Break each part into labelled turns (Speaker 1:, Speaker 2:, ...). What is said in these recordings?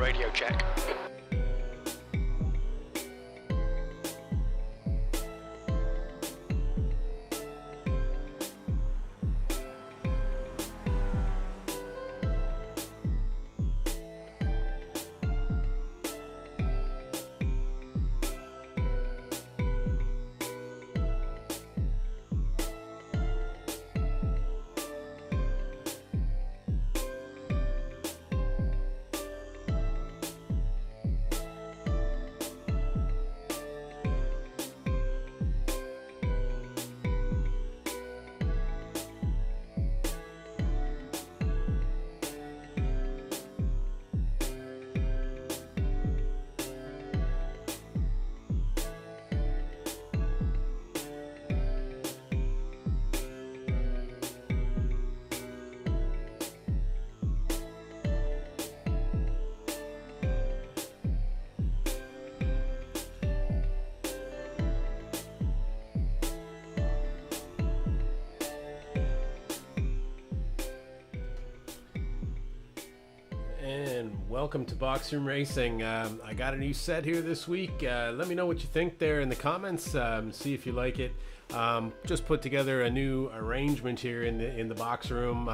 Speaker 1: Radio check.
Speaker 2: Welcome to Boxroom Racing. I got a new set here this week. Let me know what you think there in the comments. See if you like it. Just put together a new arrangement here in the box room.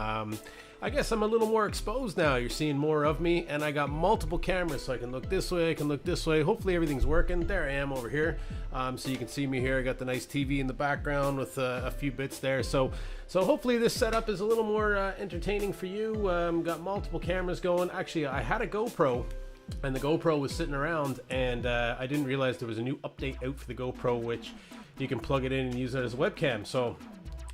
Speaker 2: I guess I'm a little more exposed now. You're seeing more of me, and I got multiple cameras, so I can look this way, I can look this way. Hopefully everything's working. There I am over here, so you can see me here. I got the nice TV in the background with a few bits there. So hopefully this setup is a little more entertaining for you. Got multiple cameras going. Actually, I had a GoPro, and the GoPro was sitting around, and I didn't realize there was a new update out for the GoPro, which you can plug it in and use it as a webcam. So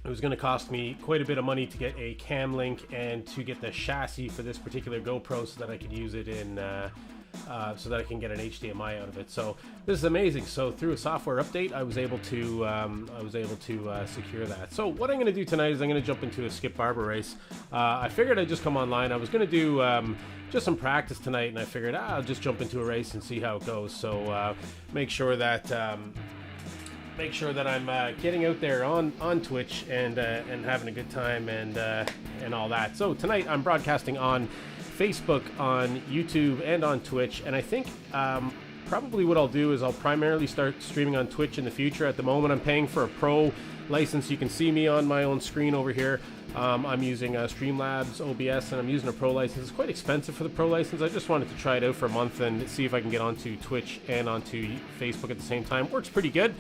Speaker 2: it was going to cost me quite a bit of money to get a cam link and to get the chassis for this particular GoPro so that I could use it in, so that I can get an HDMI out of it. So this is amazing. So through a software update, I was able to secure that. So what I'm going to do tonight is I'm going to jump into a Skip Barber race. I figured I'd just come online. I was going to do just some practice tonight, and I figured I'll just jump into a race and see how it goes. So make sure that I'm getting out there on Twitch and having a good time and all that. So tonight I'm broadcasting on Facebook, on YouTube, and on Twitch. And I think probably what I'll do is I'll primarily start streaming on Twitch in the future. At the moment, I'm paying for a pro license. You can see me on my own screen over here. I'm using Streamlabs OBS, and I'm using a pro license. It's quite expensive for the pro license. I just wanted to try it out for a month and see if I can get onto Twitch and onto Facebook at the same time. Works pretty good.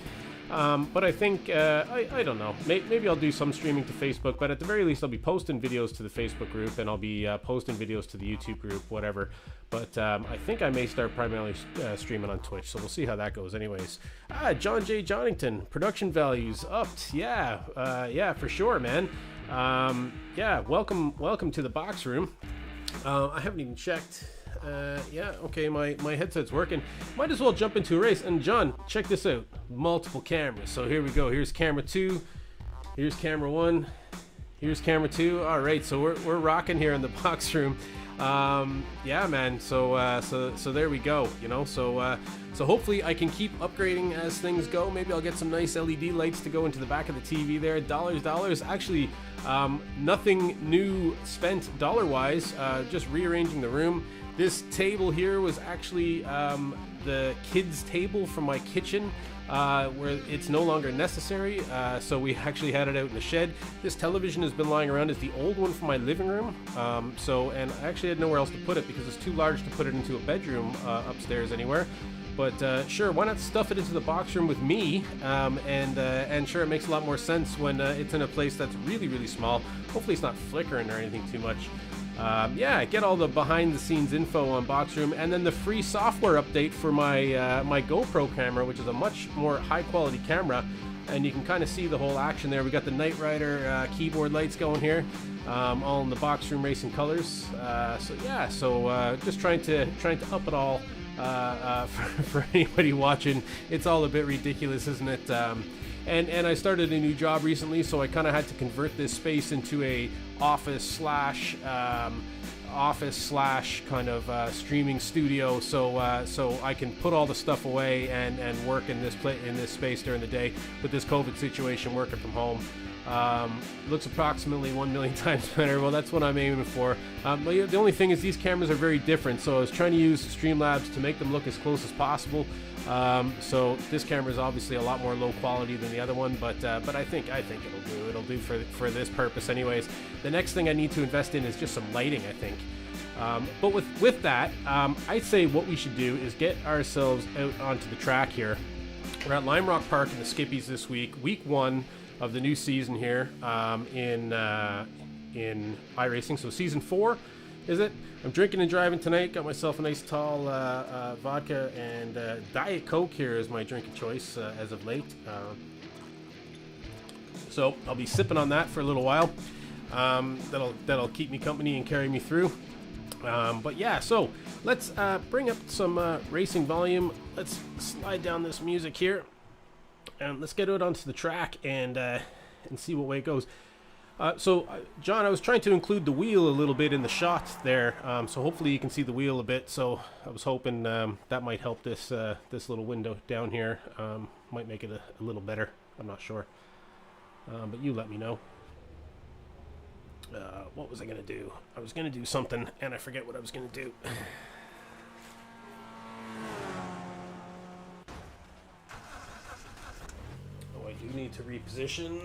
Speaker 2: But I think, I don't know, maybe I'll do some streaming to Facebook, but at the very least I'll be posting videos to the Facebook group, and I'll be posting videos to the YouTube group, whatever. But I think I may start primarily streaming on Twitch, so we'll see how that goes anyways. John J. Johnington, production values upped. Yeah, for sure, man. Yeah, welcome to the box room. I haven't even checked. Yeah, okay, my headset's working. Might as well jump into a race. And John, check this out. Multiple cameras. So here we go. Here's camera 2. Here's camera 1. Here's camera 2. All right, so we're rocking here in the box room. Yeah, man. So there we go. You know, so hopefully I can keep upgrading as things go. Maybe I'll get some nice LED lights to go into the back of the TV there. Dollars. Actually, nothing new spent dollar-wise. Just rearranging the room. This table here was actually the kids' table from my kitchen, where it's no longer necessary, so we actually had it out in the shed. This television has been lying around. It's the old one from my living room, and I actually had nowhere else to put it because it's too large to put it into a bedroom upstairs anywhere. But sure, why not stuff it into the box room with me? And sure, it makes a lot more sense when it's in a place that's really, really small. Hopefully it's not flickering or anything too much. Yeah, get all the behind-the-scenes info on Boxroom, and then the free software update for my my GoPro camera, which is a much more high-quality camera, and you can kind of see the whole action there. We got the Knight Rider keyboard lights going here, all in the Boxroom Racing colors. So just trying to up it all for anybody watching. It's all a bit ridiculous, isn't it? And I started a new job recently, so I kind of had to convert this space into a office slash kind of streaming studio, so I can put all the stuff away and work in this space during the day with this COVID situation, working from home. Looks approximately 1 million times better. Well, that's what I'm aiming for. But the only thing is these cameras are very different, so I was trying to use Streamlabs to make them look as close as possible. So this camera is obviously a lot more low quality than the other one, but I think it'll do. It'll do for this purpose anyways. The next thing I need to invest in is just some lighting, I think. But with that, I'd say what we should do is get ourselves out onto the track here. We're at Lime Rock Park in the Skippies this week 1 of the new season here in Iracing. So season 4, is it? I'm drinking and driving tonight. Got myself a nice tall vodka and Diet Coke here is my drink of choice as of late. So I'll be sipping on that for a little while. That'll keep me company and carry me through. But yeah, so let's bring up some racing volume. Let's slide down this music here, and let's get out onto the track and see what way it goes. So John, I was trying to include the wheel a little bit in the shot there, so hopefully you can see the wheel a bit. So I was hoping that might help this this little window down here. Might make it a little better. I'm not sure, but you let me know. What was I going to do? I was going to do something, and I forget what I was going to do. Oh, I do need to reposition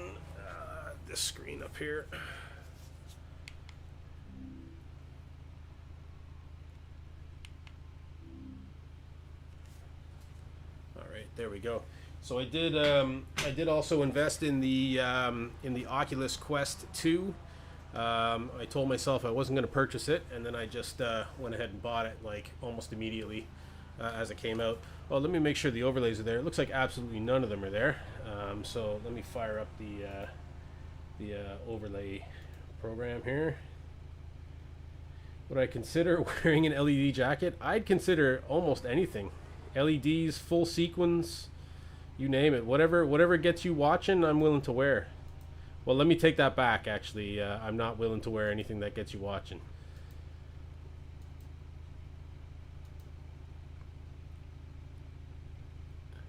Speaker 2: this screen up here. All right, there we go. So I did also invest in the Oculus Quest 2. I told myself I wasn't going to purchase it, and then I just went ahead and bought it like almost immediately as it came out. Well, let me make sure the overlays are there. It looks like absolutely none of them are there. So let me fire up the overlay program here. Would I consider wearing an LED jacket? I'd consider almost anything. LEDs, full sequins, you name it. Whatever gets you watching, I'm willing to wear. Well, let me take that back, actually. I'm not willing to wear anything that gets you watching.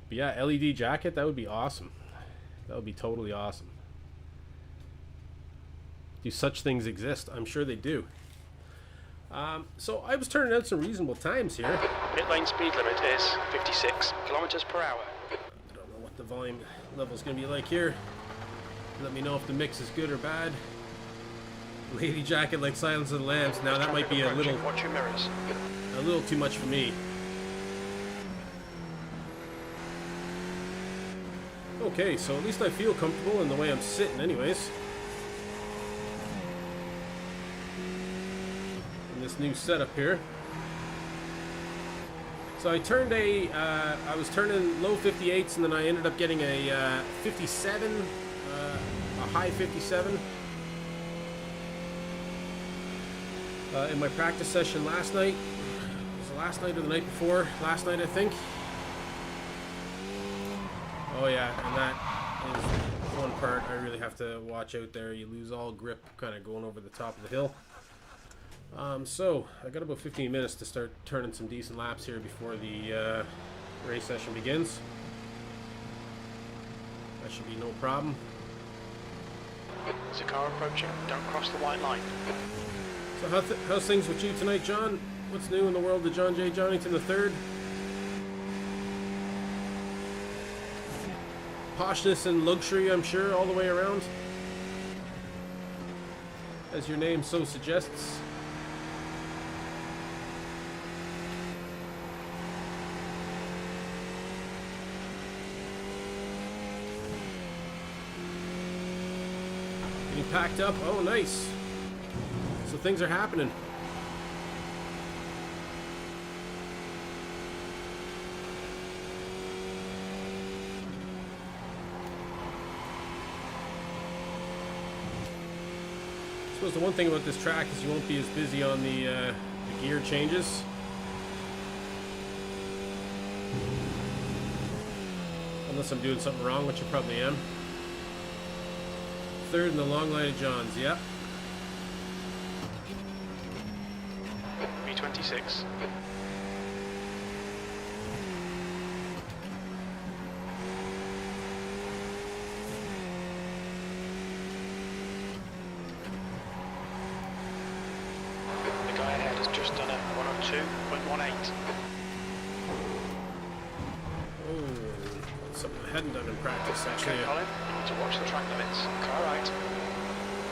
Speaker 2: But yeah, LED jacket, that would be awesome. That would be totally awesome. Do such things exist? I'm sure they do. So I was turning out some reasonable times here.
Speaker 1: Pit lane speed limit is 56 kilometers per hour.
Speaker 2: I don't know what the volume level is going to be like here. Let me know if the mix is good or bad. Lady jacket like Silence of the Lambs. Now that might be a little too much for me. Okay, so at least I feel comfortable in the way I'm sitting anyways. In this new setup here. So I turned I was turning low 58s, and then I ended up getting a 57, a high 57 in my practice session last night. Was it last night or the night before? Last night, I think. Oh yeah, and that is one part I really have to watch out there. You lose all grip kind of going over the top of the hill. So I got about 15 minutes to start turning some decent laps here before the race session begins. That should be no problem.
Speaker 1: There's a car approaching. Don't cross the white line.
Speaker 2: So how's things with you tonight, John? What's new in the world of John J. Johnington III? Poshness and luxury, I'm sure, all the way around, as your name so suggests. Getting packed up. Oh, nice. So things are happening. I suppose the one thing about this track is you won't be as busy on the gear changes. Unless I'm doing something wrong, which I probably am. Third in the long line of Johns, yep.
Speaker 1: V26. 1-8.
Speaker 2: Oh, something I hadn't done in practice, actually.
Speaker 1: Okay, Colin, you need to watch the track limits. Car right.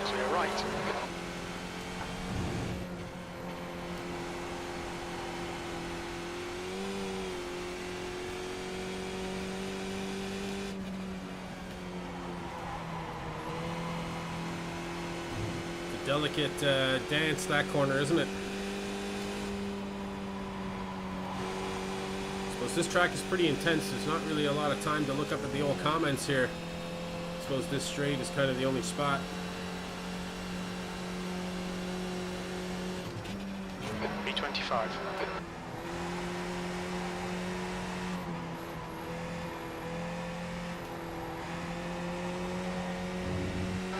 Speaker 1: Clear right.
Speaker 2: Delicate dance, that corner, isn't it? I suppose this track is pretty intense. There's not really a lot of time to look up at the old comments here. I suppose this straight is kind of the only spot.
Speaker 1: B25.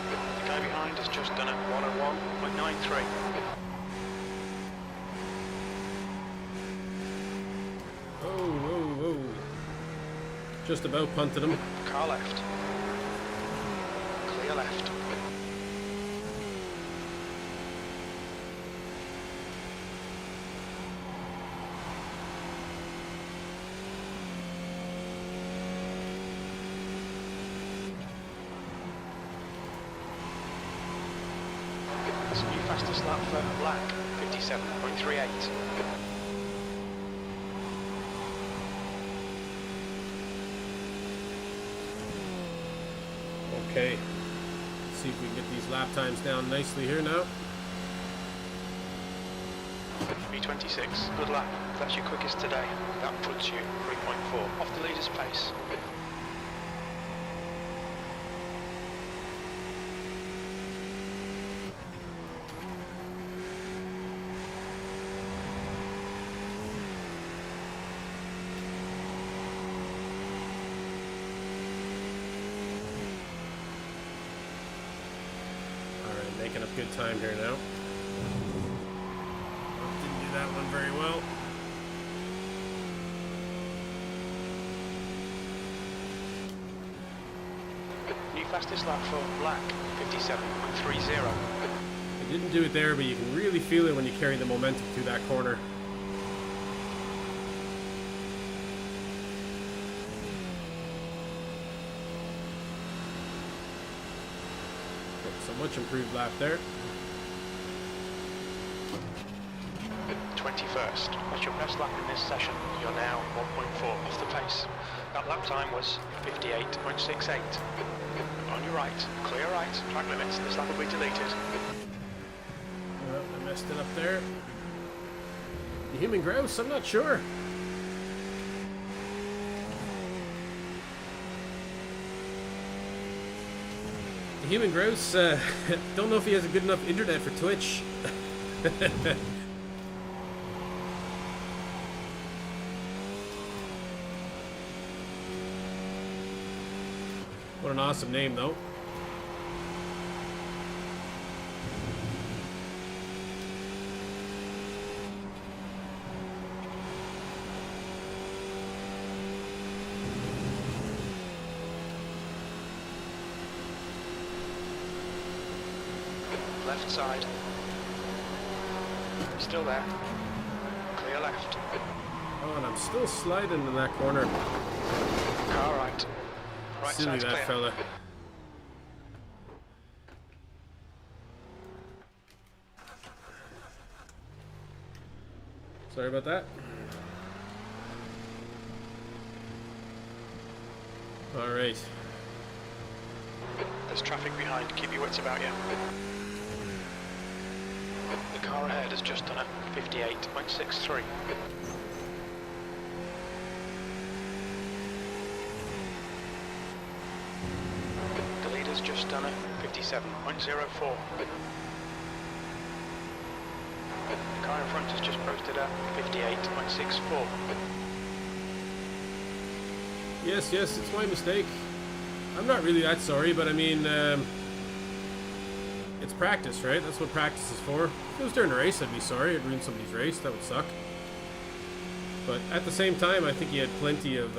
Speaker 1: The guy behind has just done a 101.93.
Speaker 2: Oh. Just about punted him.
Speaker 1: Car left. Clear left. That's a new fastest lap for black, 57.38.
Speaker 2: Okay. Let's see if we can get these lap times down nicely here now.
Speaker 1: B26, good lap. That's your quickest today. That puts you 3.4 off the leader's pace.
Speaker 2: Making up good time here now. Didn't do that one very well.
Speaker 1: New fastest lap for black, 57.30.
Speaker 2: I didn't do it there, but you can really feel it when you carry the momentum through that corner. So much improved lap there.
Speaker 1: 21st. That's your best lap in this session. You're now 1.4 off the pace. That lap time was 58.68. On your right, clear right, track limits. This lap will be deleted.
Speaker 2: Well, I messed it up there. The human grouse, I'm not sure. Human grouse, don't know if he has a good enough internet for Twitch. What an awesome name, though.
Speaker 1: Left side. Still there. Clear left.
Speaker 2: Oh, and I'm still sliding in that corner.
Speaker 1: Car right. Right
Speaker 2: Silly
Speaker 1: side's
Speaker 2: that
Speaker 1: clear.
Speaker 2: fella. Sorry about that. All right.
Speaker 1: There's traffic behind. Keep your wits about you. The car ahead has just done a 58.63. The leader's just done a 57.04. The car in front has just posted a 58.64.
Speaker 2: Yes, it's my mistake. I'm not really that sorry, but I mean, it's practice, right? That's what practice is for. If it was during a race, I'd be sorry. I'd ruin somebody's race. That would suck. But at the same time, I think he had plenty of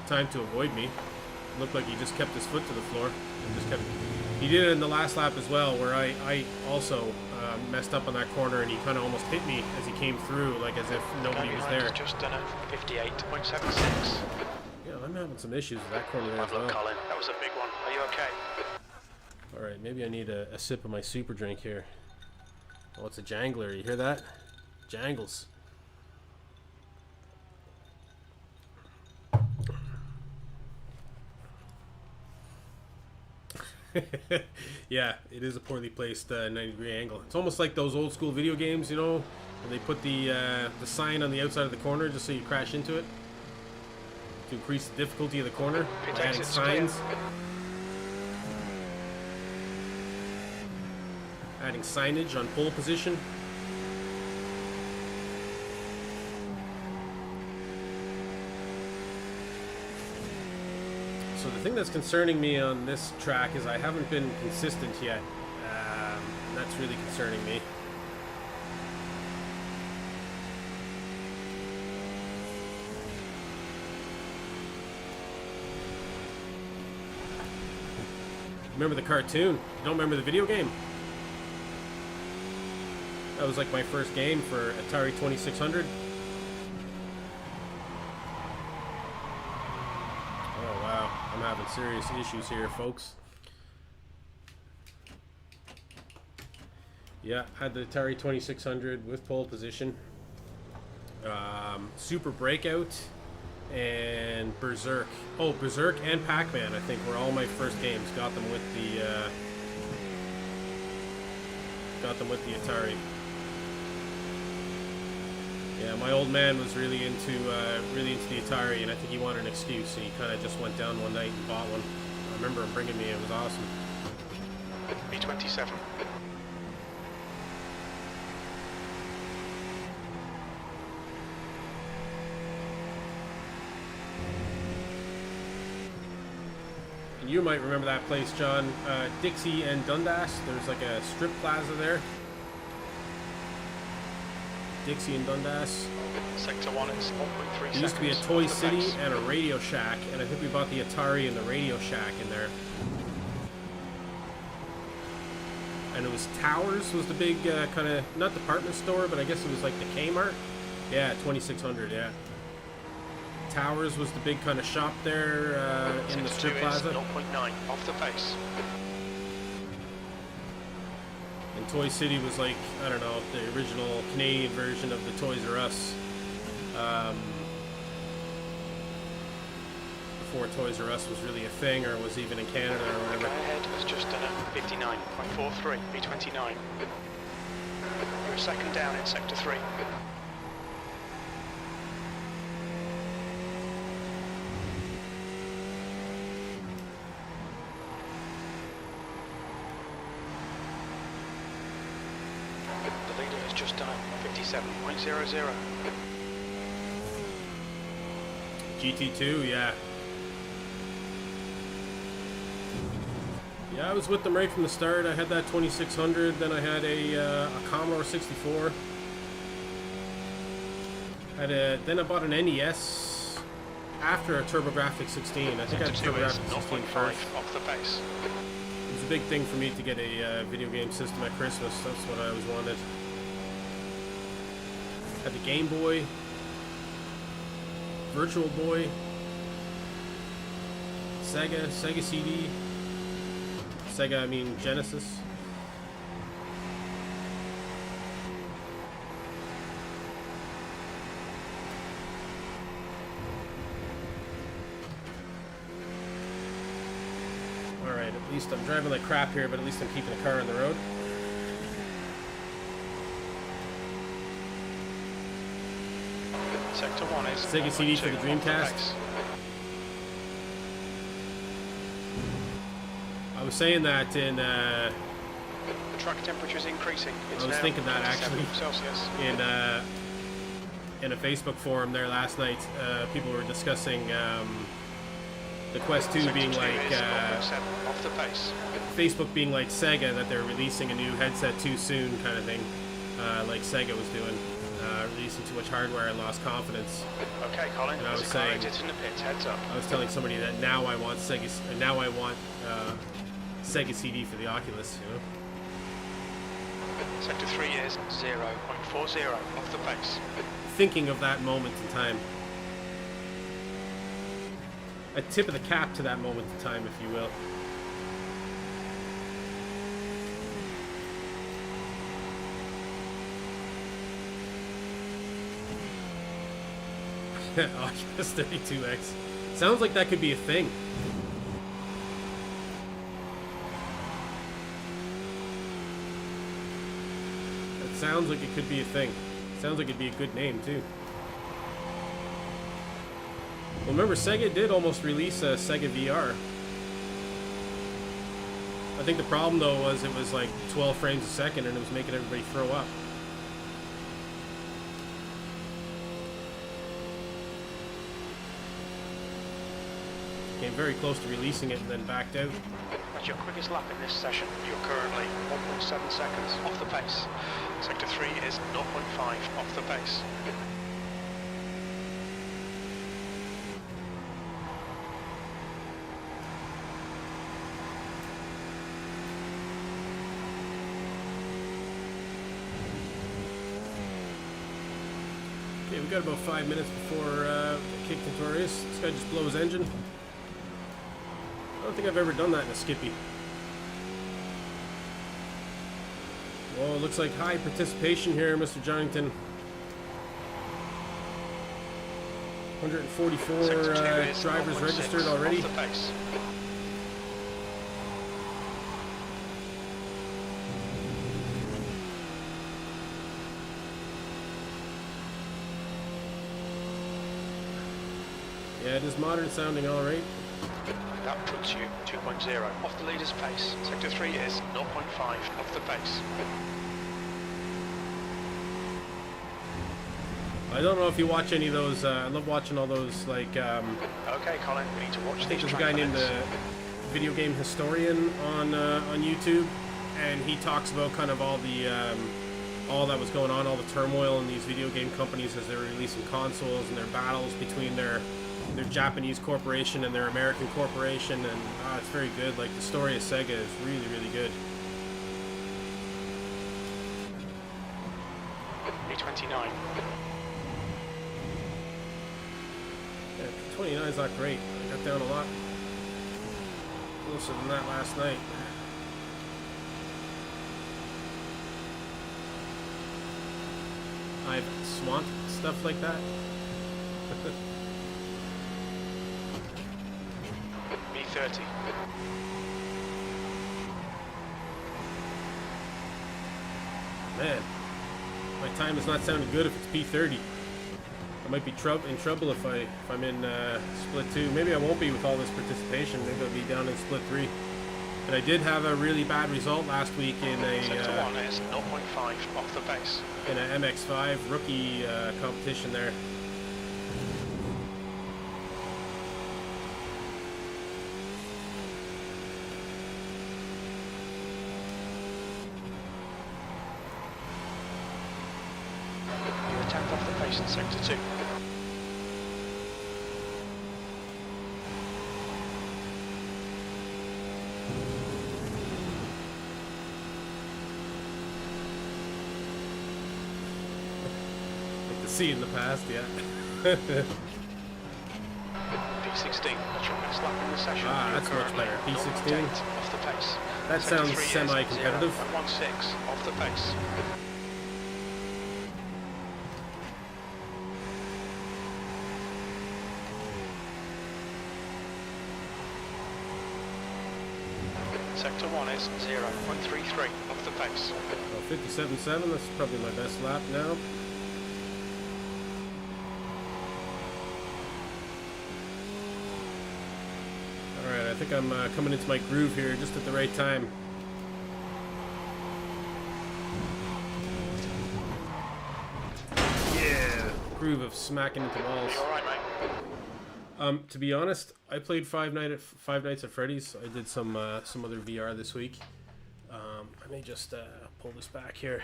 Speaker 2: time to avoid me. It looked like he just kept his foot to the floor and just kept. He did it in the last lap as well, where I also messed up on that corner, and he kind of almost hit me as he came through, like as if nobody was there.
Speaker 1: Just done a 58.76.
Speaker 2: Yeah, I'm having some issues with that corner there as
Speaker 1: Look,
Speaker 2: well.
Speaker 1: Colin, that was a big one. Are you okay?
Speaker 2: All right, maybe I need a sip of my super drink here. Oh, it's a jangler. You hear that? Jangles. Yeah, it is a poorly placed 90-degree angle. It's almost like those old school video games, you know, where they put the sign on the outside of the corner just so you crash into it to increase the difficulty of the corner by adding signs. Adding signage on pole position. So the thing that's concerning me on this track is I haven't been consistent yet. And that's really concerning me. Remember the cartoon? You don't remember the video game? That was like my first game for Atari 2600. Oh wow, I'm having serious issues here, folks. Yeah, had the Atari 2600 with pole position. Super Breakout and Berserk. Oh, Berserk and Pac-Man, I think, were all my first games. Got them with the Atari. Yeah, my old man was really into the Atari, and I think he wanted an excuse, so he kind of just went down one night and bought one. I remember him bringing me; it was awesome.
Speaker 1: B27.
Speaker 2: And you might remember that place, John, Dixie and Dundas. There's like a strip plaza there. Dixie and Dundas.
Speaker 1: Sector 1 is 1.3
Speaker 2: There used to be a Toy City and a Radio Shack, and I think we bought the Atari and the Radio Shack in there. And it was Towers was the big kind of, not department store, but I guess it was like the Kmart. Yeah, 2600, yeah. Towers was the big kind of shop there in the strip plaza.
Speaker 1: 0.9 off the face.
Speaker 2: And Toy City was like, I don't know, the original Canadian version of the Toys R Us. Before Toys R Us was really a thing, or was even in Canada or whatever.
Speaker 1: The guy ahead has just done a 59.43, B29. You're second down in Sector 3. The leader has just done a 57.00.
Speaker 2: GT2, yeah. Yeah, I was with them right from the start. I had that 2600, then I had a Commodore 64. Then I bought an NES after a TurboGrafx 16. I think I had a TurboGrafx 16 first.
Speaker 1: Off the pace.
Speaker 2: It was a big thing for me to get a video game system at Christmas. That's what I always wanted. Had the Game Boy, Virtual Boy, Sega CD. Sega, I mean Genesis. Alright, at least I'm driving like crap here, but at least I'm keeping the car on the road.
Speaker 1: Sector 1 is
Speaker 2: Sega CD for the Dreamcast. I was saying that in
Speaker 1: the track temperature is increasing. It's
Speaker 2: I was thinking that actually
Speaker 1: Celsius.
Speaker 2: in a Facebook forum there last night. People were discussing the Quest 2 being like
Speaker 1: off the pace.
Speaker 2: Facebook being like Sega, that they're releasing a new headset too soon kind of thing, like Sega was doing, releasing too much hardware and lost confidence.
Speaker 1: Okay, Colin.
Speaker 2: And I was saying,
Speaker 1: in the pits, heads up.
Speaker 2: I was telling somebody that now I want Sega CD for the Oculus, you know.
Speaker 1: Sector 3 is 0.40 off the pace.
Speaker 2: Thinking of that moment in time. A tip of the cap to that moment in time, if you will. Oh, yes, 32x. Sounds like that could be a thing. That sounds like it could be a thing. Sounds like it'd be a good name, too. Well, remember, Sega did almost release a Sega VR. I think the problem, though, was it was like 12 frames a second and it was making everybody throw up. Came very close to releasing it and then backed out.
Speaker 1: That's your quickest lap in this session. You're currently 1.7 seconds off the pace. Sector 3 is 0.5 off the pace.
Speaker 2: Okay, we got about 5 minutes before we kicked into our race. This guy just blew his engine. I don't think I've ever done that in a Skippy. Well, it looks like high participation here, Mr. Johnington. 144 drivers registered already. Yeah, it is modern sounding, all right.
Speaker 1: That puts you 2.0 off the leader's pace. Sector 3 is 0.5 off the pace.
Speaker 2: I don't know if you watch any of those. I love watching all those, like.
Speaker 1: Okay, Colin, we need to watch
Speaker 2: I think
Speaker 1: these.
Speaker 2: there's a guy named the Video Game Historian on YouTube, and he talks about kind of all the all that was going on, all the turmoil in these video game companies as they were releasing consoles and their battles between their Japanese corporation and their American corporation, and it's very good. Like, the story of Sega is really, really good.
Speaker 1: B29.
Speaker 2: Yeah, 29 is not great. I got down a lot closer than that last night. I've swamped stuff like that.
Speaker 1: B30.
Speaker 2: Man, my time is not sounding good if it's P30. I might be in trouble if I'm in split 2. Maybe I won't be with all this participation. Maybe I'll be down in split 3. But I did have a really bad result last week in a
Speaker 1: Sector 1 is 0.5 off the pace.
Speaker 2: In a MX5 rookie competition there.
Speaker 1: You're 10th off the pace in Sector 2.
Speaker 2: See in the past, yeah.
Speaker 1: P16, that's your best lap in the session.
Speaker 2: That's much better. P16.
Speaker 1: Off the pace.
Speaker 2: That sounds semi-competitive.
Speaker 1: 0.16 off the pace. Sector 1 is 0.33 off the pace.
Speaker 2: Well, 57.7, that's probably my best lap now. Alright, I think I'm coming into my groove here just at the right time. Yeah! Groove of smacking into walls.
Speaker 1: You alright, mate?
Speaker 2: To be honest, I played Five Nights at Freddy's. I did some other VR this week. I may just pull this back here.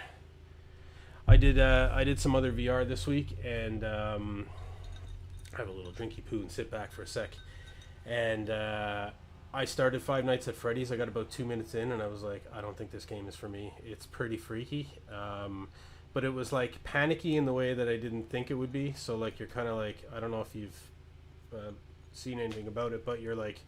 Speaker 2: I did some other VR this week, and have a little drinky poo and sit back for a sec. And I started Five Nights at Freddy's. I got about 2 minutes in, and I was like, I don't think this game is for me. It's pretty freaky, but it was like panicky in the way that I didn't think it would be. So like you're kind of like, I don't know if you've seen anything about it, but you're like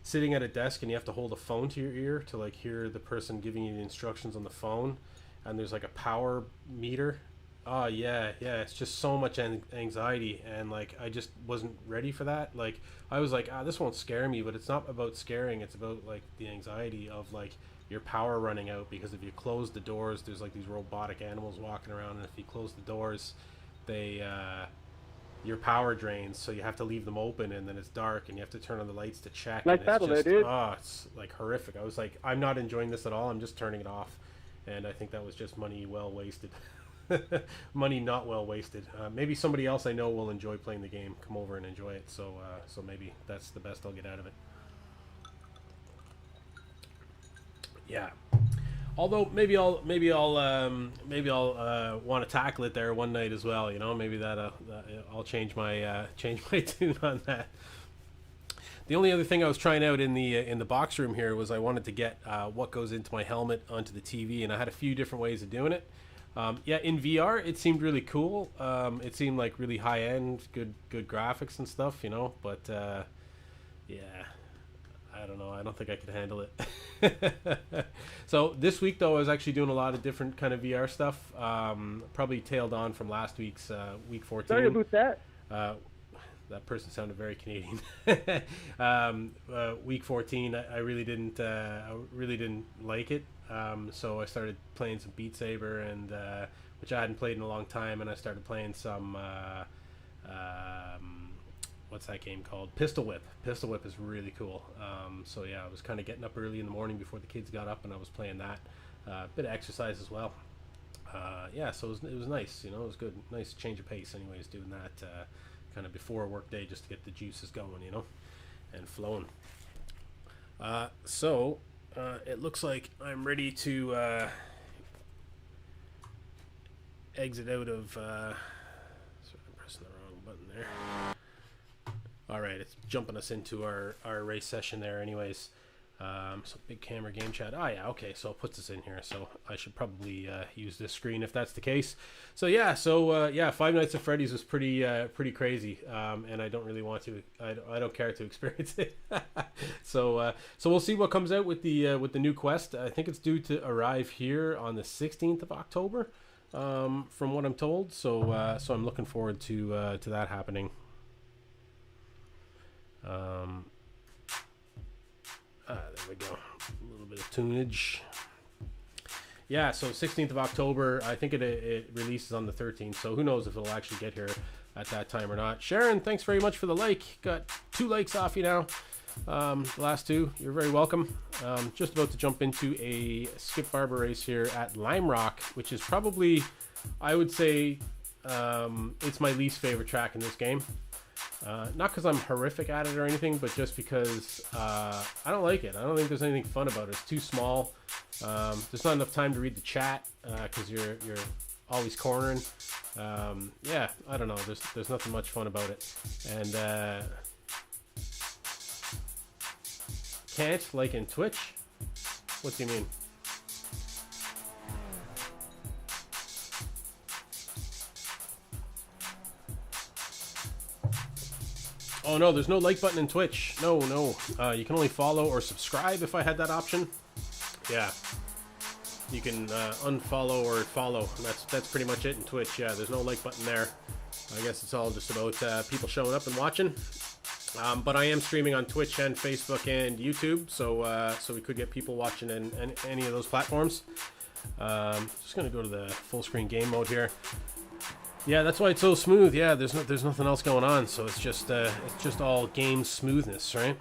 Speaker 2: sitting at a desk and you have to hold a phone to your ear to like hear the person giving you the instructions on the phone, and there's like a power meter. Oh yeah, it's just so much anxiety, and like I just wasn't ready for that. Like I was like, this won't scare me, but it's not about scaring. It's about like the anxiety of like your power running out, because if you close the doors, there's like these robotic animals walking around, and if you close the doors, they your power drains, so you have to leave them open, and then it's dark, and you have to turn on the lights to check.
Speaker 3: Like
Speaker 2: and
Speaker 3: that,
Speaker 2: it's just,
Speaker 3: dude.
Speaker 2: it's like horrific. I was like, I'm not enjoying this at all. I'm just turning it off, and I think that was just money well wasted. Money not well wasted. Maybe somebody else I know will enjoy playing the game, come over and enjoy it. So maybe that's the best I'll get out of it. Yeah. Although maybe I'll want to tackle it there one night as well. You know, maybe that I'll change my tune on that. The only other thing I was trying out in the box room here was I wanted to get what goes into my helmet onto the TV, and I had a few different ways of doing it. In VR, it seemed really cool. It seemed like really high end, good graphics and stuff, you know. But I don't know. I don't think I could handle it. So this week, though, I was actually doing a lot of different kind of VR stuff. Probably tailed on from last week's week 14.
Speaker 3: Sorry about that.
Speaker 2: That person sounded very Canadian. Week 14, I really didn't like it. So I started playing some Beat Saber, and which I hadn't played in a long time, and I started playing some what's that game called? Pistol Whip. Pistol Whip is really cool. So yeah, I was kind of getting up early in the morning before the kids got up, and I was playing that. Bit of exercise as well. So it was nice. You know, it was good. Nice change of pace. Anyways, doing that kind of before a work day, just to get the juices going, you know, and flowing. It looks like I'm ready to exit out of. Sorry, I'm pressing the wrong button there. All right, it's jumping us into our race session there. Anyways, so big camera game chat. Oh yeah, okay. So it puts us in here. So I should probably use this screen if that's the case. So Five Nights at Freddy's was pretty crazy, and I don't really want to. I don't care to experience it. So we'll see what comes out with the new quest. I think it's due to arrive here on the 16th of October, from what I'm told. So I'm looking forward to that happening. There we go. A little bit of tunage. Yeah, so 16th of October. I think it releases on the 13th. So who knows if it'll actually get here at that time or not. Sharon, thanks very much for the like. Got 2 likes off you now. The last 2. You're very welcome. Just about to jump into a Skip Barber race here at Lime Rock, which is probably, I would say, it's my least favorite track in this game. Not because I'm horrific at it or anything, but just because I don't like it. I don't think there's anything fun about it. It's too small. There's not enough time to read the chat because you're always cornering. I don't know. There's nothing much fun about it. And can't like in Twitch? What do you mean? Oh no, there's no like button in Twitch. No. You can only follow or subscribe if I had that option. Yeah. You can unfollow or follow. That's pretty much it in Twitch. Yeah, there's no like button there. I guess it's all just about people showing up and watching. But I am streaming on Twitch and Facebook and YouTube, so we could get people watching in any of those platforms. Just gonna go to the full screen game mode here. Yeah, that's why it's so smooth. Yeah, there's nothing else going on, so it's just all game smoothness, right?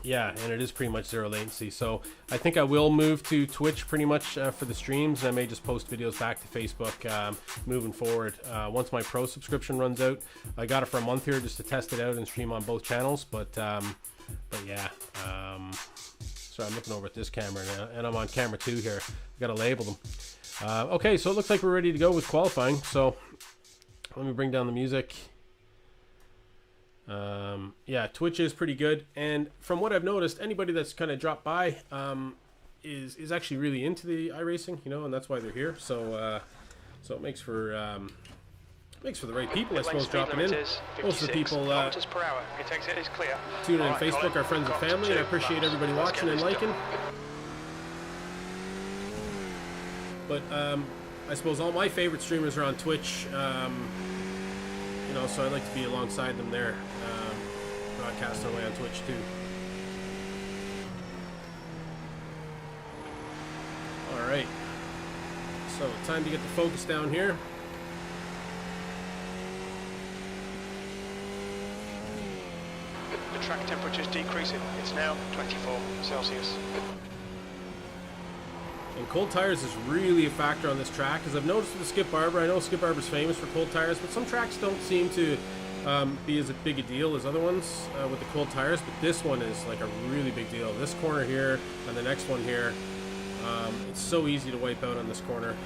Speaker 2: Yeah, and it is pretty much zero latency. So I think I will move to Twitch pretty much for the streams, and I may just post videos back to Facebook moving forward. Once my Pro subscription runs out, I got it for a month here just to test it out and stream on both channels. But yeah. So I'm looking over at this camera now, and I'm on camera 2 here. I gotta label them. Okay, so it looks like we're ready to go with qualifying. So let me bring down the music. Yeah, Twitch is pretty good, and from what I've noticed, anybody that's kind of dropped by is actually really into the iRacing, you know, and that's why they're here. So so it makes for the right people, I suppose, dropping in. Most of the people tuning in Facebook are friends and family, and I appreciate everybody watching and liking. But I suppose all my favorite streamers are on Twitch, you know, so I like to be alongside them there, broadcasting away on Twitch too. All right, so time to get the focus down here.
Speaker 1: The track temperature is decreasing. It's now 24 Celsius.
Speaker 2: And cold tires is really a factor on this track, because I've noticed with the Skip Barber, I know Skip Barber's famous for cold tires, but some tracks don't seem to be as big a deal as other ones with the cold tires, but this one is like a really big deal. This corner here and the next one here, it's so easy to wipe out on this corner.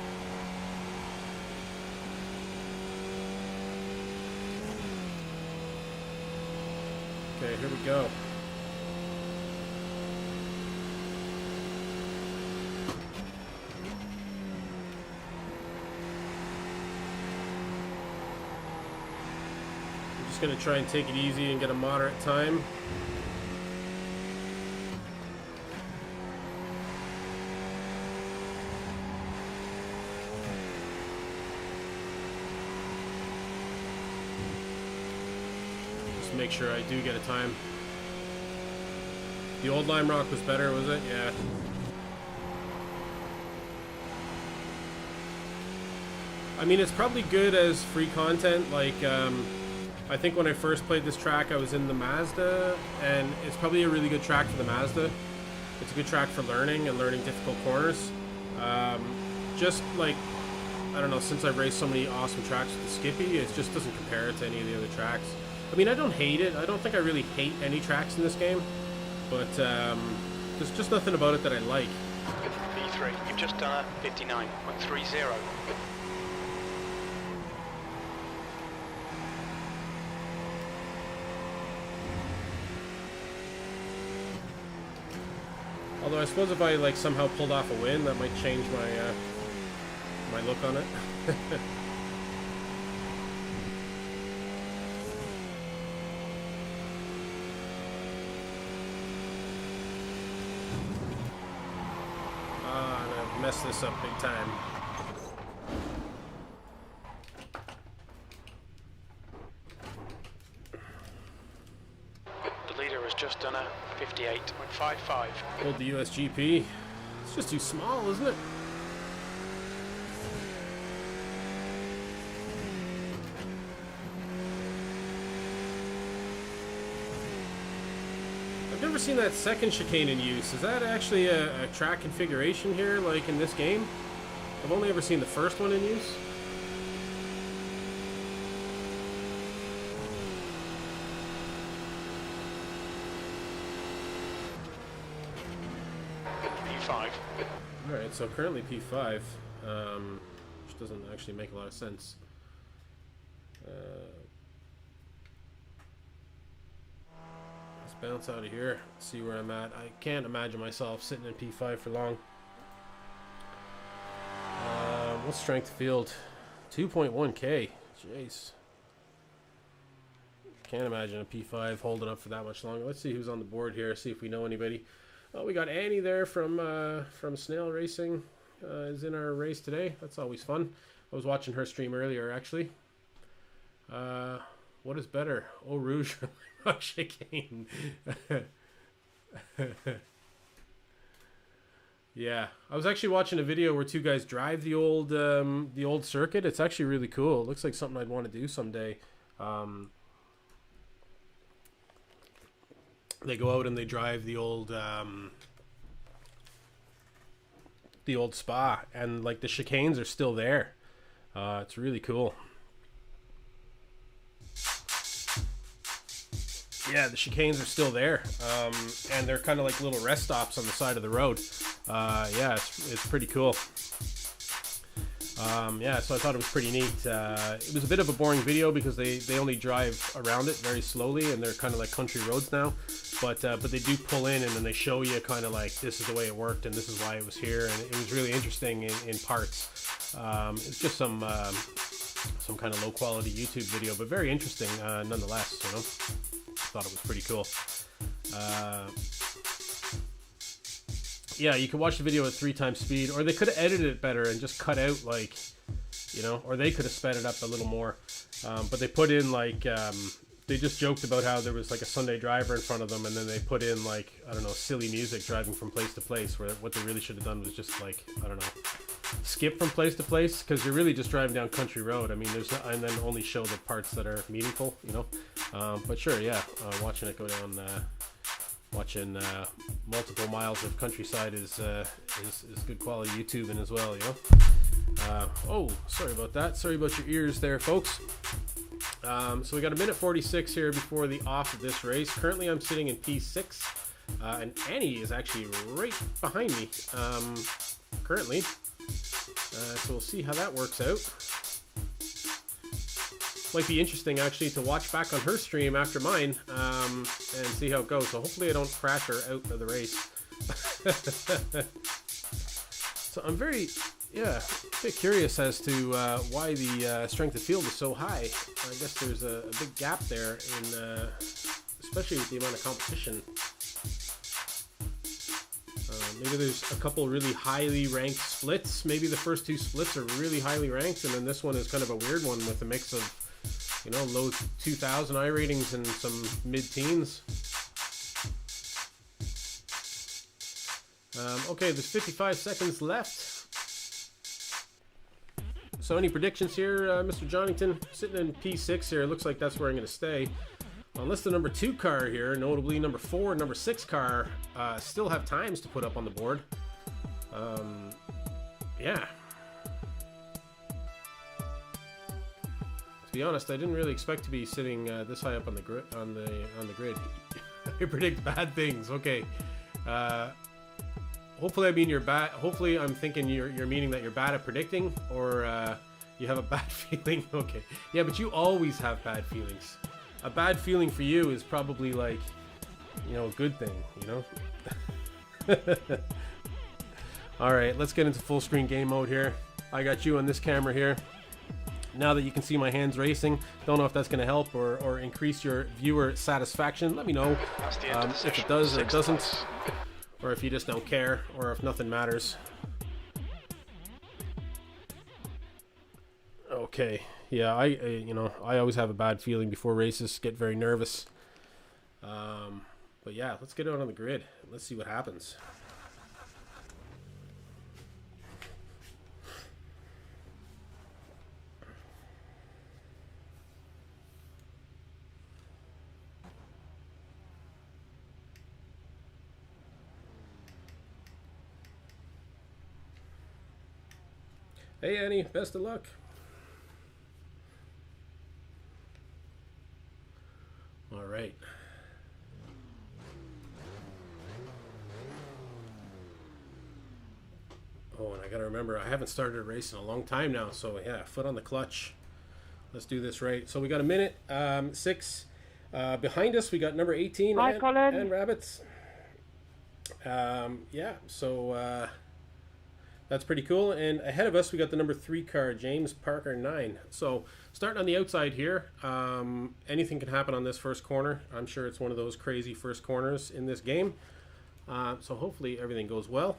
Speaker 2: Okay, here we go. Just going to try and take it easy and get a moderate time. Just make sure I do get a time. The old Lime Rock was better, was it? Yeah. I mean, it's probably good as free content, like, I think when I first played this track, I was in the Mazda, and it's probably a really good track for the Mazda. It's a good track for learning and learning difficult corners. Just like, I don't know, since I've raced so many awesome tracks with the Skippy, it just doesn't compare to any of the other tracks. I mean, I don't hate it. I don't think I really hate any tracks in this game, but there's just nothing about it that I like.
Speaker 1: P3, you've just done a 59.30.
Speaker 2: Although I suppose if I like somehow pulled off a win, that might change my my look on it. And I've messed this up big time.
Speaker 1: The leader has just done a 58.55.
Speaker 2: Hold the USGP. It's just too small, isn't it? I've never seen that second chicane in use. Is that actually a track configuration here, like in this game? I've only ever seen the first one in use.
Speaker 1: P5.
Speaker 2: Alright, so currently P5, which doesn't actually make a lot of sense. Let's bounce out of here, see where I'm at. I can't imagine myself sitting in P5 for long. What's strength of field? 2.1k. Jeez. Can't imagine a P5 holding up for that much longer. Let's see who's on the board here, see if we know anybody. Oh, we got Annie there from Snail Racing is in our race today. That's always fun. I was watching her stream earlier, actually. What is better, Eau Rouge or Chicane? Yeah, I was actually watching a video where two guys drive the old circuit. It's actually really cool. It looks like something I'd want to do someday. They go out and they drive the old Spa, and like the chicanes are still there. It's really cool. Yeah, the chicanes are still there, and they're kind of like little rest stops on the side of the road. Yeah, it's pretty cool. Yeah, so I thought it was pretty neat. It was a bit of a boring video because they only drive around it very slowly, and they're kind of like country roads now. But they do pull in, and then they show you kind of like, this is the way it worked, and this is why it was here, and it was really interesting in parts. It's just some kind of low quality YouTube video, but very interesting nonetheless. You know, thought it was pretty cool. Yeah, you can watch the video at 3 times speed, or they could have edited it better and just cut out, like, you know, or they could have sped it up a little more. But they put in, like, they just joked about how there was, like, a Sunday driver in front of them, and then they put in, like, I don't know, silly music driving from place to place, where what they really should have done was just, like, I don't know, skip from place to place, because you're really just driving down country road. I mean, and then only show the parts that are meaningful, you know. But sure, yeah, watching it go down... Watching multiple miles of countryside is good quality YouTubing as well, you know. Oh, sorry about that. Sorry about your ears there, folks. So we got a minute 46 here before the off of this race. Currently, I'm sitting in P6, and Annie is actually right behind me currently. So we'll see how that works out. Might be interesting actually to watch back on her stream after mine and see how it goes. So hopefully I don't crash her out of the race. So I'm very, a bit curious as to why the strength of field is so high. I guess there's a big gap there in, especially with the amount of competition. Maybe there's a couple really highly ranked splits. Maybe the first 2 splits are really highly ranked, and then this one is kind of a weird one with a mix of, you know, low 2,000 I ratings and some mid-teens. Okay, there's 55 seconds left. So any predictions here, Mr. Johnington? Sitting in P6 here, looks like that's where I'm going to stay. Unless the number 2 car here, notably number 4 and number 6 car, still have times to put up on the board. Yeah. To be honest, I didn't really expect to be sitting this high up on the grid. On the grid, you predict bad things. Okay. Hopefully, I mean you're bad. Hopefully, I'm thinking you're meaning that you're bad at predicting, or you have a bad feeling. Okay. Yeah, but you always have bad feelings. A bad feeling for you is probably like, you know, a good thing. You know. All right, let's get into full screen game mode here. I got you on this camera here. Now that you can see my hands racing, don't know if that's going to help or increase your viewer satisfaction. Let me know if it does or it doesn't, or if you just don't care, or if nothing matters. Okay, yeah, I always have a bad feeling before races, get very nervous. But yeah, let's get out on the grid. Let's see what happens. Hey Annie, best of luck. All right. Oh, and I gotta remember, I haven't started a race in a long time now, so yeah, foot on the clutch. Let's do this right. So we got a minute 6. Behind us, we got number 18 and Rabbits. Yeah, so that's pretty cool. And ahead of us, we got the number 3 car, James Parker 9. So starting on the outside here, anything can happen on this first corner. I'm sure it's one of those crazy first corners in this game. So hopefully everything goes well.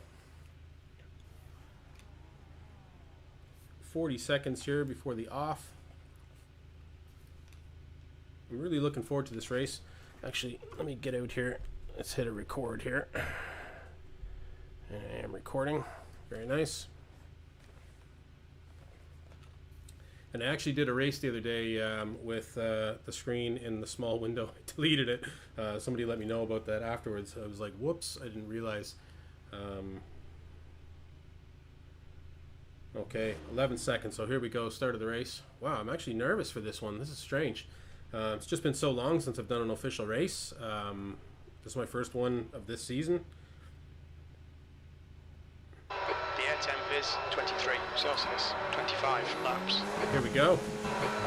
Speaker 2: 40 seconds here before the off. I'm really looking forward to this race. Actually, let me get out here. Let's hit a record here. And I am recording. Very nice. And I actually did a race the other day with the screen in the small window. I deleted it. Somebody let me know about that afterwards. I was like, whoops, I didn't realize. Okay, 11 seconds. So here we go, start of the race. Wow, I'm actually nervous for this one. This is strange. It's just been so long since I've done an official race. This is my first one of this season.
Speaker 1: The air temp is is 23 Celsius, 25 laps.
Speaker 2: Here we go.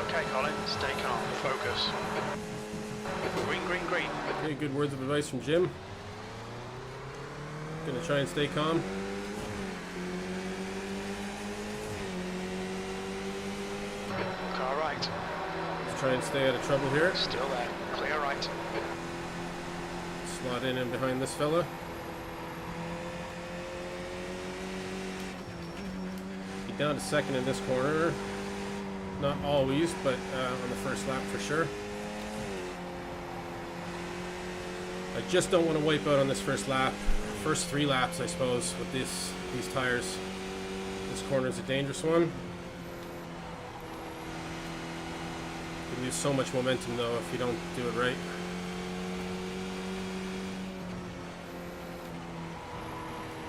Speaker 1: Okay, Colin, stay calm, focus. Green, green, green.
Speaker 2: Okay, good words of advice from Jim. Gonna try and stay calm.
Speaker 1: Car right.
Speaker 2: Let's try and stay out of trouble here.
Speaker 1: Still there. Clear right.
Speaker 2: Slot in behind this fella. Be down to second in this corner. Not always, but on the first lap for sure. I just don't want to wipe out on this first lap. First 3 laps, I suppose, with these tires. This corner is a dangerous one. You lose so much momentum though if you don't do it right.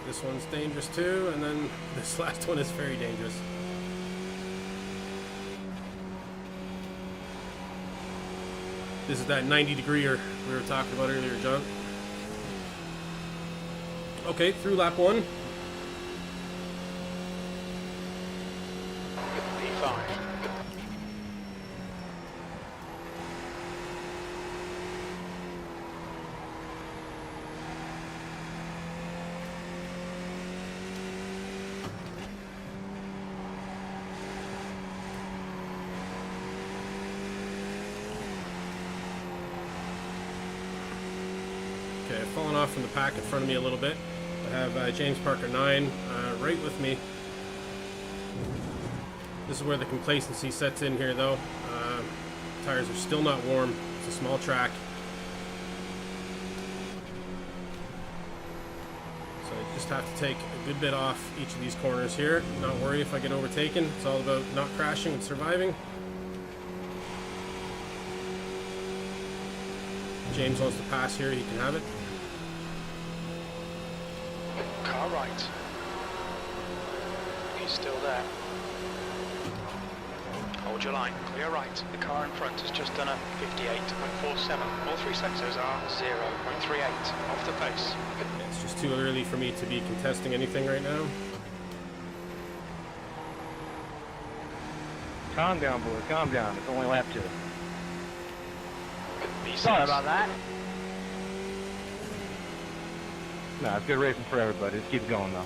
Speaker 2: This one's dangerous too, and then this last one is very dangerous. This is that 90-degreer we were talking about earlier, John. Okay, through lap 1.
Speaker 1: P5.
Speaker 2: Okay, I've fallen off from the pack in front of me a little bit. I have James Parker 9 right with me. This is where the complacency sets in here though. Tires are still not warm. It's a small track. So I just have to take a good bit off each of these corners here. Not worry if I get overtaken. It's all about not crashing and surviving. James wants to pass here, he can have it.
Speaker 1: Car right. He's still there. Hold your line, clear right. The car in front has just done a 58.47. All 3 sectors are 0.38 off the pace.
Speaker 2: It's just too early for me to be contesting anything right now.
Speaker 3: Calm down, boy. Calm down. It's only lap 2.
Speaker 1: B6.
Speaker 3: Sorry about that. No, it's good racing for everybody. Just keep going, though.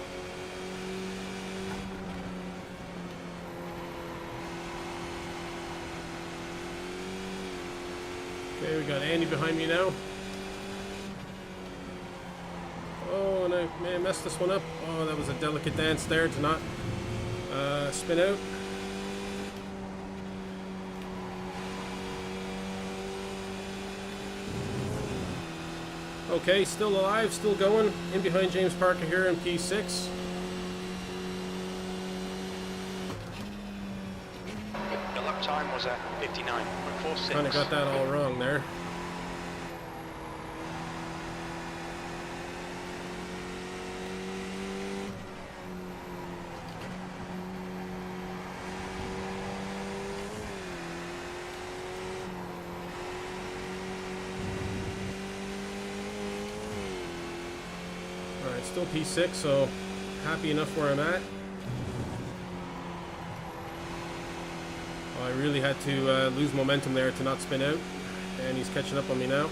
Speaker 2: Okay, we got Andy behind me now. Oh, and I may have messed this one up. Oh, that was a delicate dance there to not spin out. Okay, still alive, still going. In behind James Parker here in P6.
Speaker 1: The lap time was at 59.46.
Speaker 2: Kind of got that all wrong there. Alright, still P6, so happy enough where I'm at. Oh, I really had to lose momentum there to not spin out, and he's catching up on me now.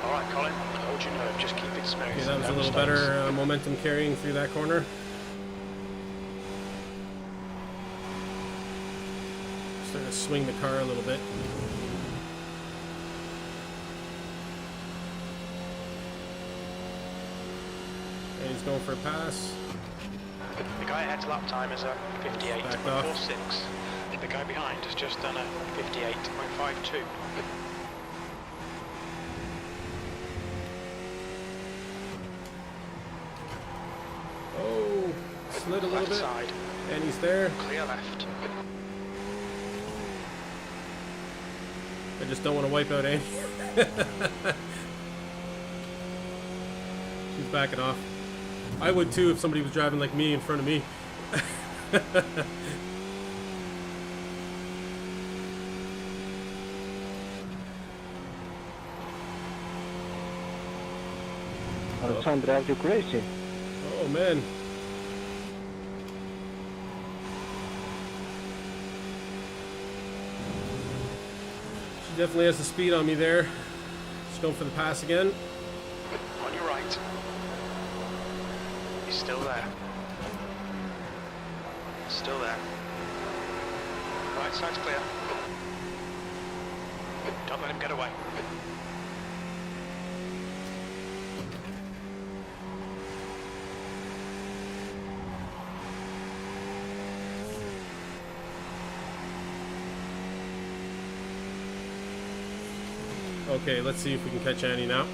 Speaker 1: Alright, Colin, hold your nerve, just keep it smooth.
Speaker 2: Okay, that was
Speaker 1: No
Speaker 2: a little
Speaker 1: mistakes.
Speaker 2: better momentum carrying through that corner. Starting to swing the car a little bit. And he's going for a pass.
Speaker 1: The guy ahead's lap time is a 58.46. The guy behind has just done a 58.52.
Speaker 2: Oh, slid a little
Speaker 1: Left
Speaker 2: bit.
Speaker 1: side,
Speaker 2: And he's there.
Speaker 1: clear left.
Speaker 2: I just don't want to wipe out Andy. He's backing off. I would too if somebody was driving like me in front of me.
Speaker 3: Alessandro Iracing.
Speaker 2: Oh man. She definitely has the speed on me there. Just going for the pass again.
Speaker 1: On your right. He's still there. Still there. Right side's clear. Don't let him get away.
Speaker 2: Okay, let's see if we can catch Annie now.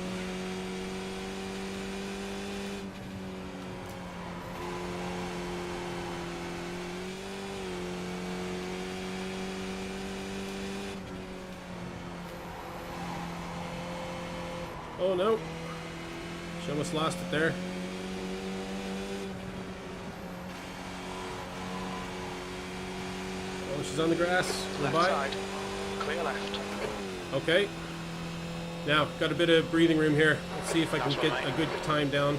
Speaker 2: Oh no, she almost lost it there. Oh, she's on the grass.
Speaker 1: Left
Speaker 2: Goodbye.
Speaker 1: side. Clear left.
Speaker 2: Okay. Now, got a bit of breathing room here. Let's see if I can
Speaker 1: That's
Speaker 2: get
Speaker 1: right.
Speaker 2: a good time down.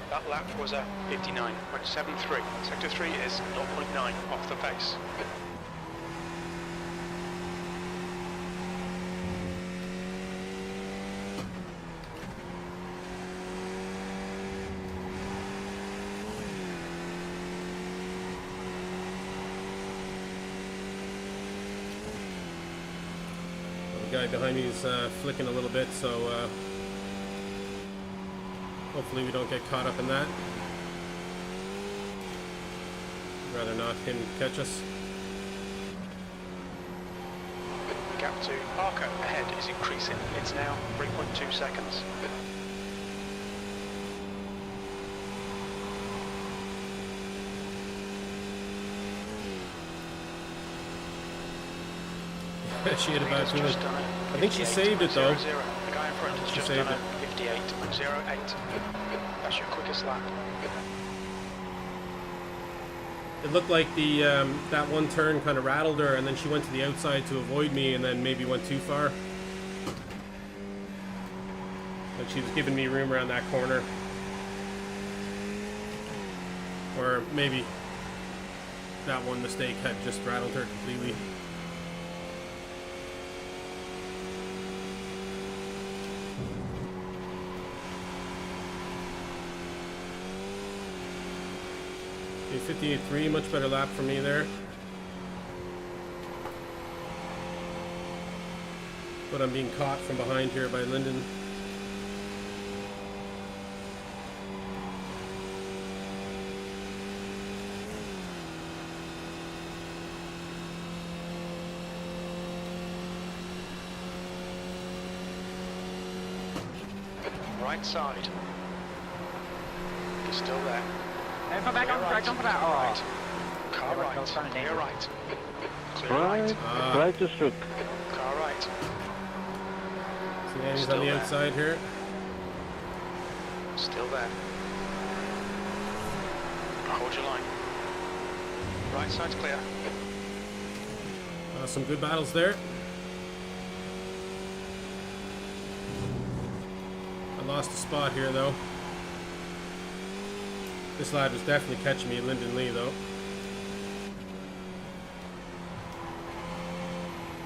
Speaker 1: That lap was a 59.73. Sector 3 is 0.9 off the pace.
Speaker 2: The guy behind me is flicking a little bit, so hopefully we don't get caught up in that. I'd rather not him catch us.
Speaker 1: The gap to Parker ahead is increasing. It's now 3.2 seconds.
Speaker 2: She had about
Speaker 1: Leader's
Speaker 2: two.
Speaker 1: just done
Speaker 2: I think she saved it though.
Speaker 1: 58.00. The guy in front has
Speaker 2: She
Speaker 1: just
Speaker 2: saved
Speaker 1: done a 58.08. That's your quickest lap.
Speaker 2: It looked like the that one turn kind of rattled her, and then she went to the outside to avoid me, and then maybe went too far. Like she was giving me room around that corner, or maybe that one mistake had just rattled her completely. Okay, 58.3, much better lap for me there. But I'm being caught from behind here by Lyndon.
Speaker 1: Right side. He's still there.
Speaker 4: If I'm back on track, don't put out.
Speaker 1: Right.
Speaker 4: Oh,
Speaker 1: Car
Speaker 4: Yeah,
Speaker 1: right.
Speaker 4: I was trying to name
Speaker 1: Clear
Speaker 4: it.
Speaker 1: right. Clear
Speaker 3: Right,
Speaker 1: right.
Speaker 3: right just took.
Speaker 1: Car right.
Speaker 2: See, Annie's
Speaker 1: Still
Speaker 2: on the
Speaker 1: there.
Speaker 2: outside here.
Speaker 1: Still there. Hold your line. Right side's clear.
Speaker 2: Some good battles there. I lost a spot here though. This lad was definitely catching me, Lyndon Lee, though.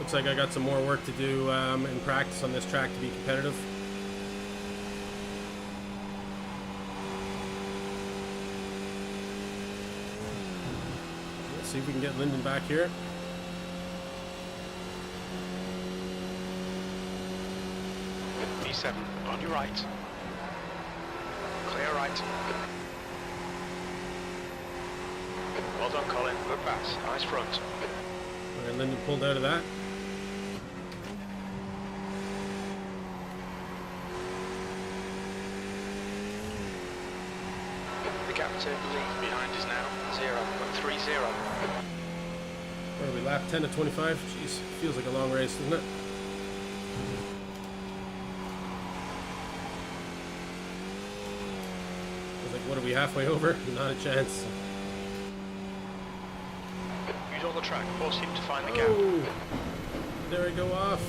Speaker 2: Looks like I got some more work to do in practice on this track to be competitive. Let's see if we can get Lyndon back here.
Speaker 1: B7, on your right. Clear right. Well done, Colin. Good pass. Nice front.
Speaker 2: And Lyndon pulled out of that.
Speaker 1: The gap to Lee behind is now 0.30.
Speaker 2: Where are we, lap 10 to 25? Jeez, feels like a long race, doesn't it? I was like, what are we, halfway over? Not a chance.
Speaker 1: Use all the track. Force him to find the gap.
Speaker 2: Oh, there I go off.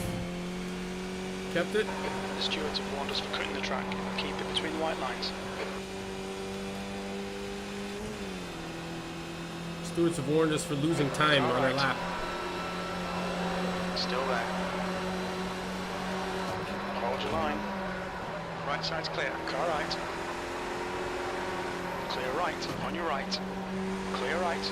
Speaker 2: Kept it.
Speaker 1: The stewards have warned us for cutting the track. Keep it between the white lines.
Speaker 2: Stewards have warned us for losing time on our lap.
Speaker 1: Still there. Hold your line. Right side's clear. Car right. Clear right. On your right. Clear right.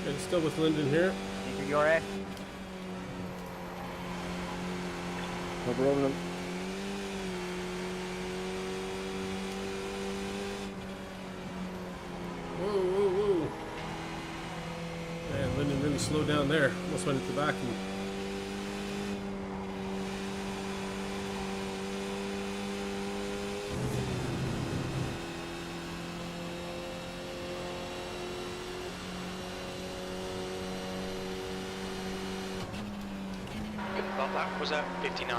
Speaker 2: Okay, still with Lyndon here.
Speaker 4: Into your ass.
Speaker 3: No problem.
Speaker 2: Whoa, whoa, whoa. Man, Lyndon really slowed down there. Almost went into the back.
Speaker 1: That was at 59.00.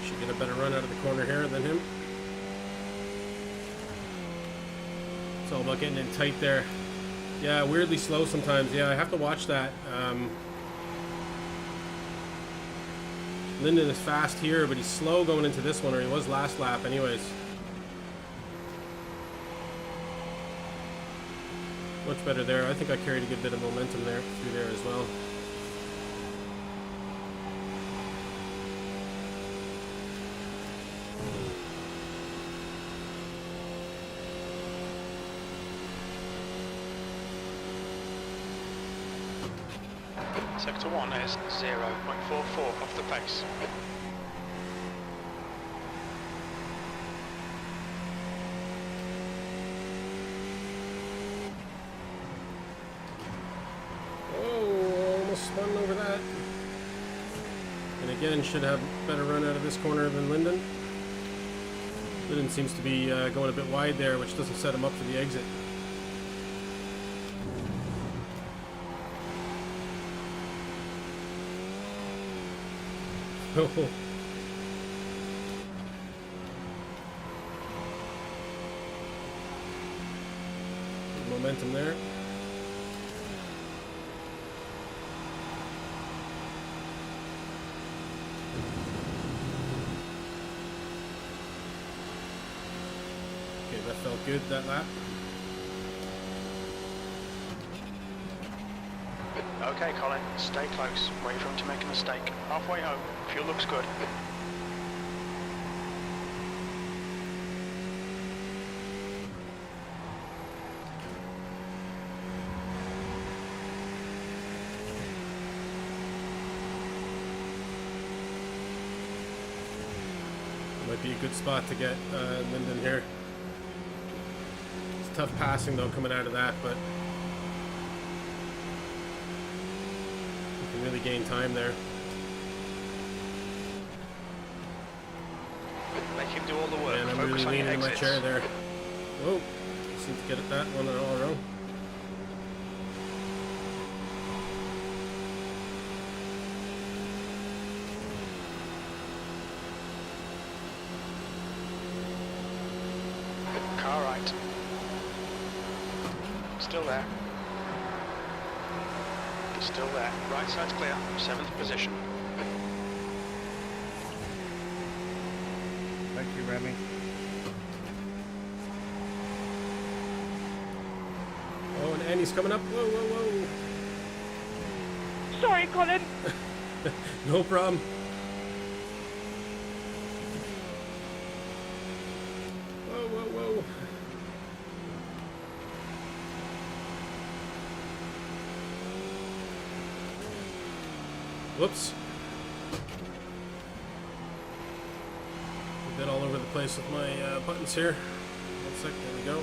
Speaker 2: Should get a better run out of the corner here than him. It's all about getting in tight there. Yeah, weirdly slow sometimes. Yeah, I have to watch that. Lyndon is fast here, but he's slow going into this one, or he was last lap anyways. Much better there. I think I carried a good bit of momentum there through there as well.
Speaker 1: Sector 1 is 0.44 off the pace.
Speaker 2: Oh, almost spun over that. And again, should have better run out of this corner than Lyndon. Lyndon seems to be going a bit wide there, which doesn't set him up for the exit. Oh. Good momentum there. Okay, that felt good, that lap.
Speaker 1: Okay, Colin, stay close. Wait for him to make a mistake. Halfway home. Fuel looks good.
Speaker 2: Might be a good spot to get Lyndon here. It's tough passing though coming out of that, but you can really gain time there.
Speaker 1: Make him do all the work.
Speaker 2: And I'm
Speaker 1: Focus
Speaker 2: really
Speaker 1: on your
Speaker 2: leaning in my
Speaker 1: exits.
Speaker 2: chair there. Whoa, seem to get at that one in all a row.
Speaker 1: Car right. Still there. Still there. Right side's clear. 7th position.
Speaker 3: Thank you, Remy.
Speaker 2: Oh, and Andy's coming up. Whoa, whoa, whoa.
Speaker 4: Sorry, Colin.
Speaker 2: No problem. Whoa, whoa, whoa. Whoops. A bit all over the place with my buttons here. 1 sec, there we go.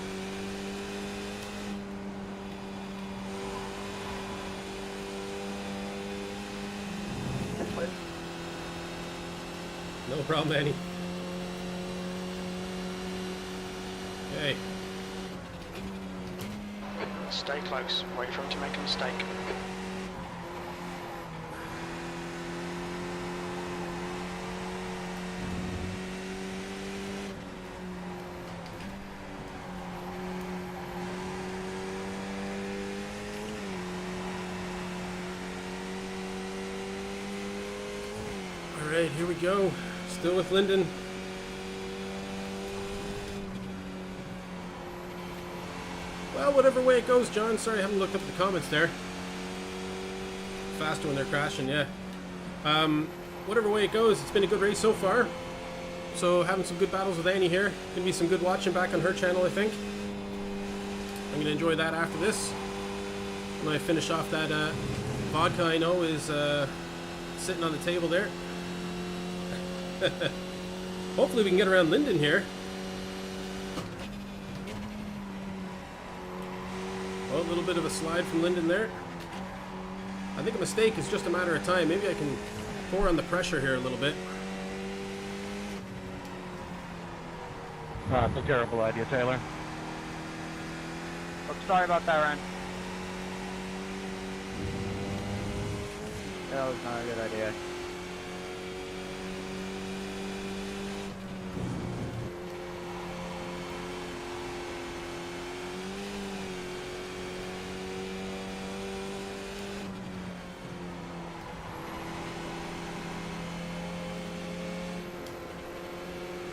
Speaker 2: No problem, Annie.
Speaker 1: Stay close. Wait for him to make a mistake.
Speaker 2: Alright, here we go. Still with Lyndon. Well, whatever way it goes, John. Sorry, I haven't looked up the comments there. Faster when they're crashing, yeah. Whatever way it goes, it's been a good race so far. So, having some good battles with Annie here. Gonna be some good watching back on her channel, I think. I'm gonna enjoy that after this. When I finish off that vodka I know is sitting on the table there. Hopefully we can get around Lyndon here. Oh, a little bit of a slide from Lyndon there. I think a mistake is just a matter of time. Maybe I can pour on the pressure here a little bit.
Speaker 3: It's a terrible idea, Taylor.
Speaker 4: Oh, sorry about that, Ryan. That was not a good idea.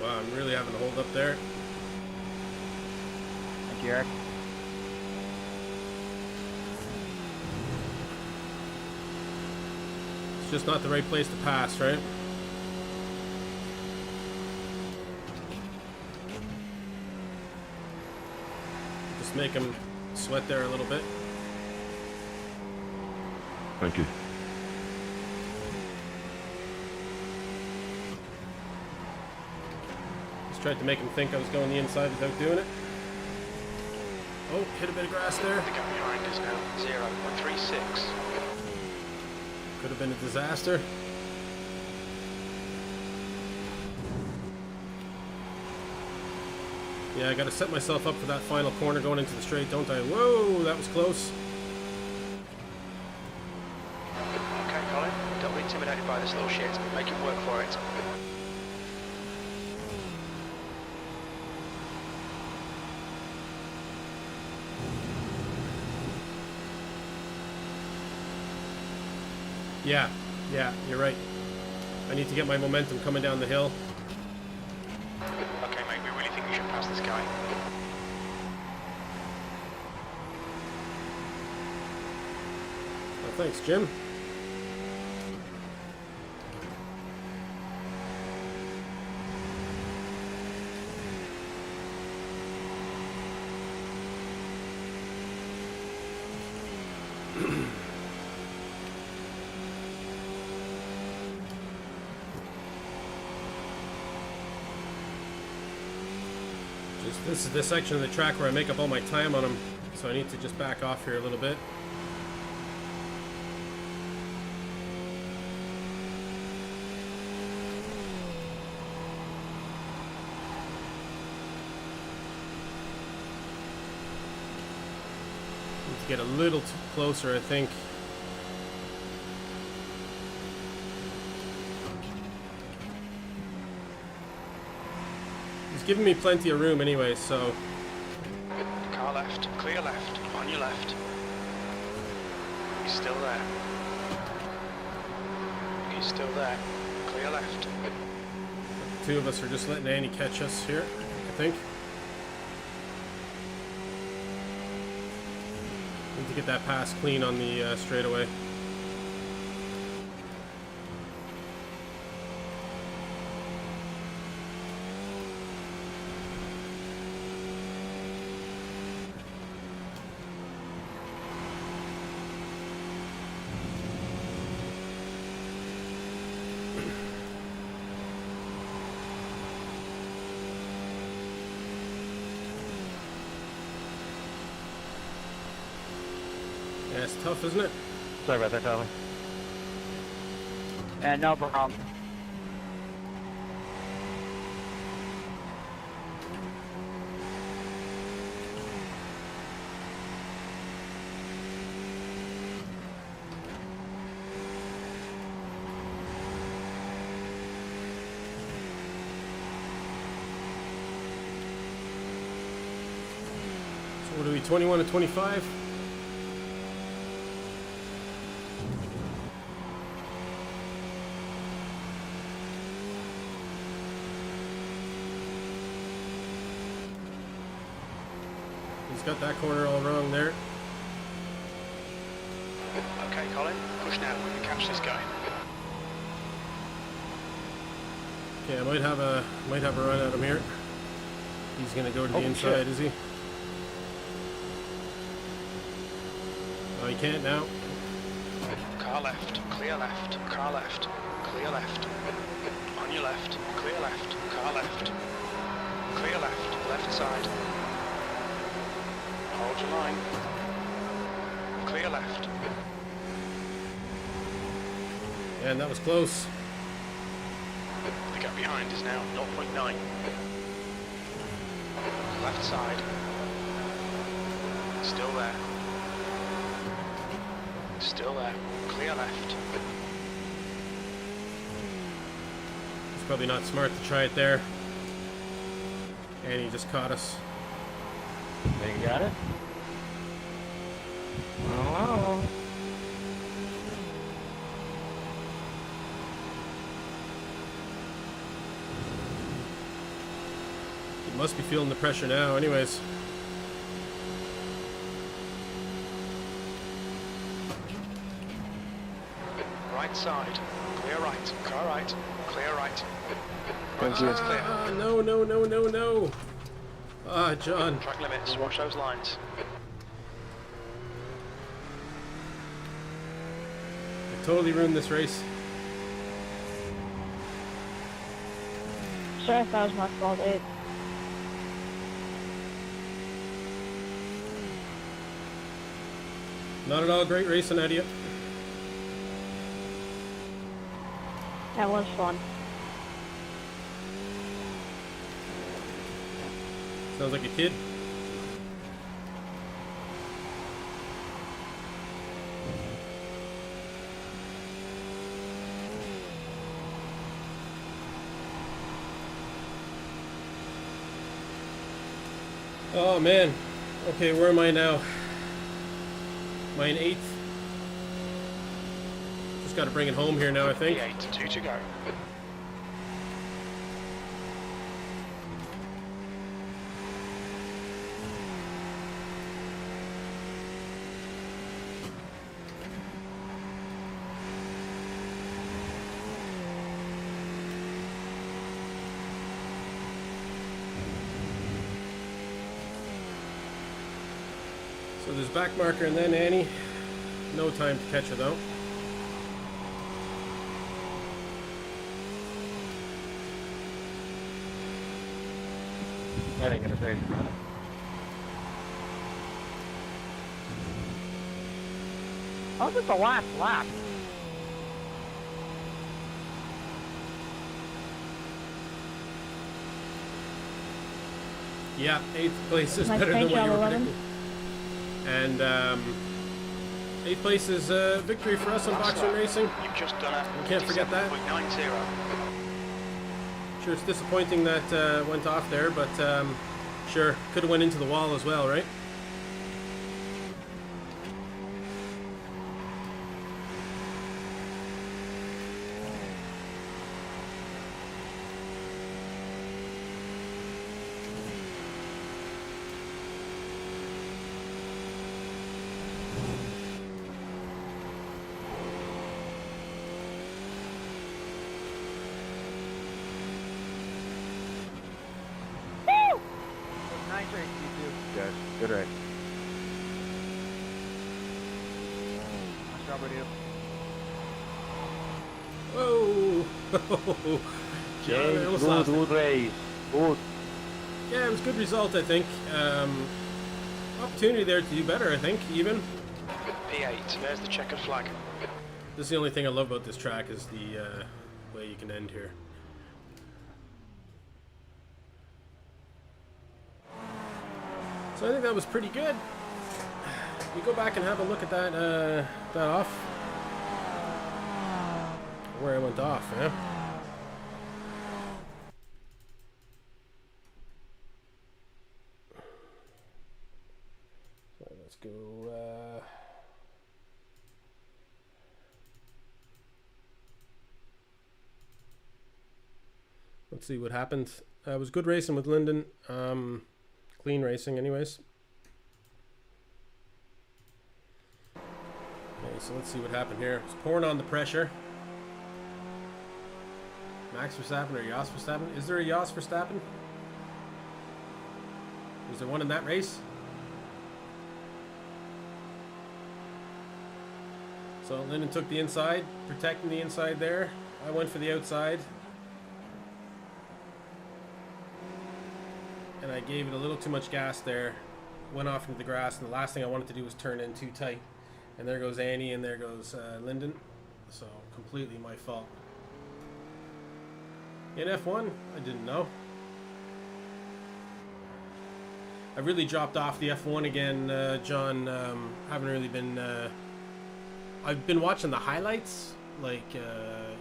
Speaker 2: Wow, I'm really having to hold up there.
Speaker 4: Thank you, Eric.
Speaker 2: It's just not the right place to pass, right? Just make him sweat there a little bit.
Speaker 5: Thank you.
Speaker 2: Just tried to make him think I was going the inside without doing it. Oh, hit a bit of grass there.
Speaker 1: The gap behind is now 0.36.
Speaker 2: Could have been a disaster. Yeah, I got to set myself up for that final corner going into the straight, don't I? Whoa, that was close.
Speaker 1: Okay, Colin, don't be intimidated by this little shit. Make him work for it. Yeah, you're right. I need to get my momentum coming down the hill. Okay, mate, we really think we should pass this guy.
Speaker 2: Well, thanks, Jim. This is the section of the track where I make up all my time on them, so I need to just back off here a little bit. Need to get a little too closer, I think. He's giving me plenty of room anyway, so...
Speaker 1: Car left, clear left, on your left. He's still there. He's still there. Clear left.
Speaker 2: The two of us are just letting Annie catch us here, I think. Need to get that pass clean on the straightaway. Yeah, it's tough, isn't it?
Speaker 3: Sorry about that, Tyler.
Speaker 4: And no problem.
Speaker 2: what are we, 21 to 25? He's got that corner all wrong there.
Speaker 1: Okay, Colin, push now. We can catch this guy.
Speaker 2: Okay, I might have a run at him here. He's gonna go to the inside, is he? Oh, he can't now.
Speaker 1: Car left, clear left, car left, clear left. On your left, clear left, car left. Clear left, left side. Hold your line. Clear left.
Speaker 2: And that was close.
Speaker 1: The gap behind is now 0.9. Left side. Still there. Still there. Clear left.
Speaker 2: It's probably not smart to try it there. And he just caught us.
Speaker 3: Think you got it? Oh.
Speaker 2: He must be feeling the pressure now, anyways.
Speaker 1: Right side. Clear right. Car right. Clear right. Right
Speaker 3: Thank you.
Speaker 1: side's clear.
Speaker 2: No, no, no, no, no. Ah, John.
Speaker 1: Track limits. Watch those lines.
Speaker 2: I totally ruined this race.
Speaker 5: Sorry if that was my fault, dude.
Speaker 2: Not at all great racing, Eddie.
Speaker 5: That was fun.
Speaker 2: Sounds like a kid. Oh man. Okay, where am I now? Am I in 8th? Just got to bring it home here now, I think.
Speaker 1: P8. 2 to go.
Speaker 2: So there's back marker and then Annie. No time to catch her though.
Speaker 3: That ain't gonna say.
Speaker 4: How was it the last lap?
Speaker 2: Yeah, 8th place is
Speaker 5: Nice
Speaker 2: better than
Speaker 5: paint
Speaker 2: what you
Speaker 5: job,
Speaker 2: were
Speaker 5: 11.
Speaker 2: predicting. And 8th place is a victory for us on Boxer Racing.
Speaker 1: You've just done a
Speaker 2: We can't forget that.
Speaker 1: 57.90.
Speaker 2: Sure, it's disappointing that went off there, but sure, could have went into the wall as well, right?
Speaker 4: Nice race, you two.
Speaker 3: Yes, good race.
Speaker 4: Nice job, radio.
Speaker 2: Whoa! John, I almost lost it.
Speaker 3: Good race. Good.
Speaker 2: Yeah, it was a good result, I think. Opportunity there to do better, I think, even.
Speaker 1: P8. There's the checkered flag.
Speaker 2: This is the only thing I love about this track is the way you can end here. So I think that was pretty good. We go back and have a look at that off. Where I went off, yeah. let's go. Let's see what happened. It was good racing with Lyndon. Clean racing, anyways. Okay, so let's see what happened here. It's pouring on the pressure. Max Verstappen or Jos Verstappen? Is there a Jos Verstappen? Was there one in that race? So Lyndon took the inside, protecting the inside there. I went for the outside. And I gave it a little too much gas there. Went off into the grass, and the last thing I wanted to do was turn in too tight. And there goes Annie, and there goes Lyndon. So completely my fault. In F1, I didn't know. I really dropped off the F1 again, John. Haven't really been... I've been watching the highlights, like,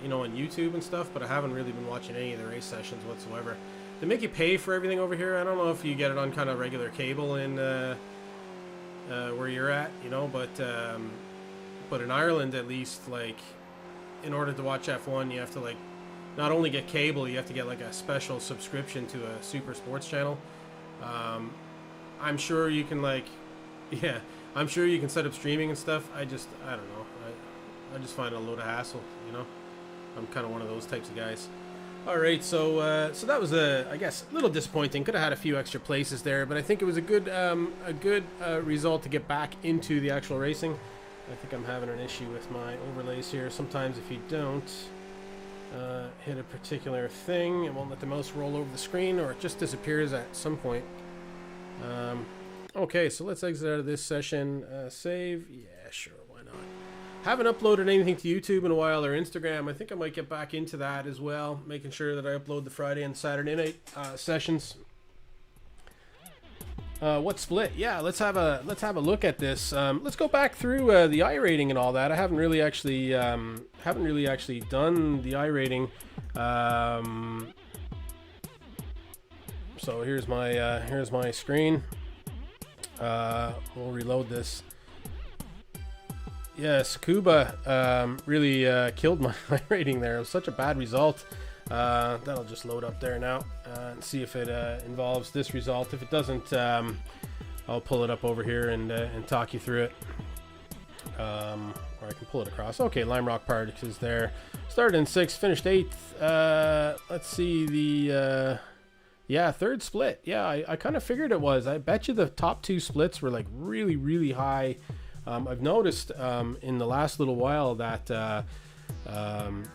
Speaker 2: you know, on YouTube and stuff, but I haven't really been watching any of the race sessions whatsoever. They make you pay for everything over here. I don't know if you get it on kind of regular cable in where you're at, you know, but in Ireland, at least, like, in order to watch F1, you have to, like, not only get cable, you have to get, like, a special subscription to a super sports channel. I'm sure you can, like, yeah, I'm sure you can set up streaming and stuff. I don't know. I just find it a load of hassle, you know. I'm kind of one of those types of guys. All right, so so that was I guess a little disappointing. Could have had a few extra places there, but I think it was a good result to get back into the actual racing. I think I'm having an issue with my overlays here. Sometimes if you don't hit a particular thing, it won't let the mouse roll over the screen, or it just disappears at some point. Okay, so let's exit out of this session. Save. Yeah, sure, why not? Haven't uploaded anything to YouTube in a while, or Instagram. I think I might get back into that as well, making sure that I upload the Friday and Saturday night sessions. What split? Yeah, let's have a look at this. Let's go back through the iRating and all that. I haven't really actually done the iRating. So here's my screen. We'll reload this. Yeah, Scuba really killed my rating there. It was such a bad result. That'll just load up there now and see if it involves this result. If it doesn't, I'll pull it up over here and talk you through it. Or I can pull it across. Okay, Lime Rock Park is there. Started in 6th, finished 8th. Let's see the... yeah, 3rd split. Yeah, I kind of figured it was. I bet you the top 2 splits were like really, really high. I've noticed in the last little while that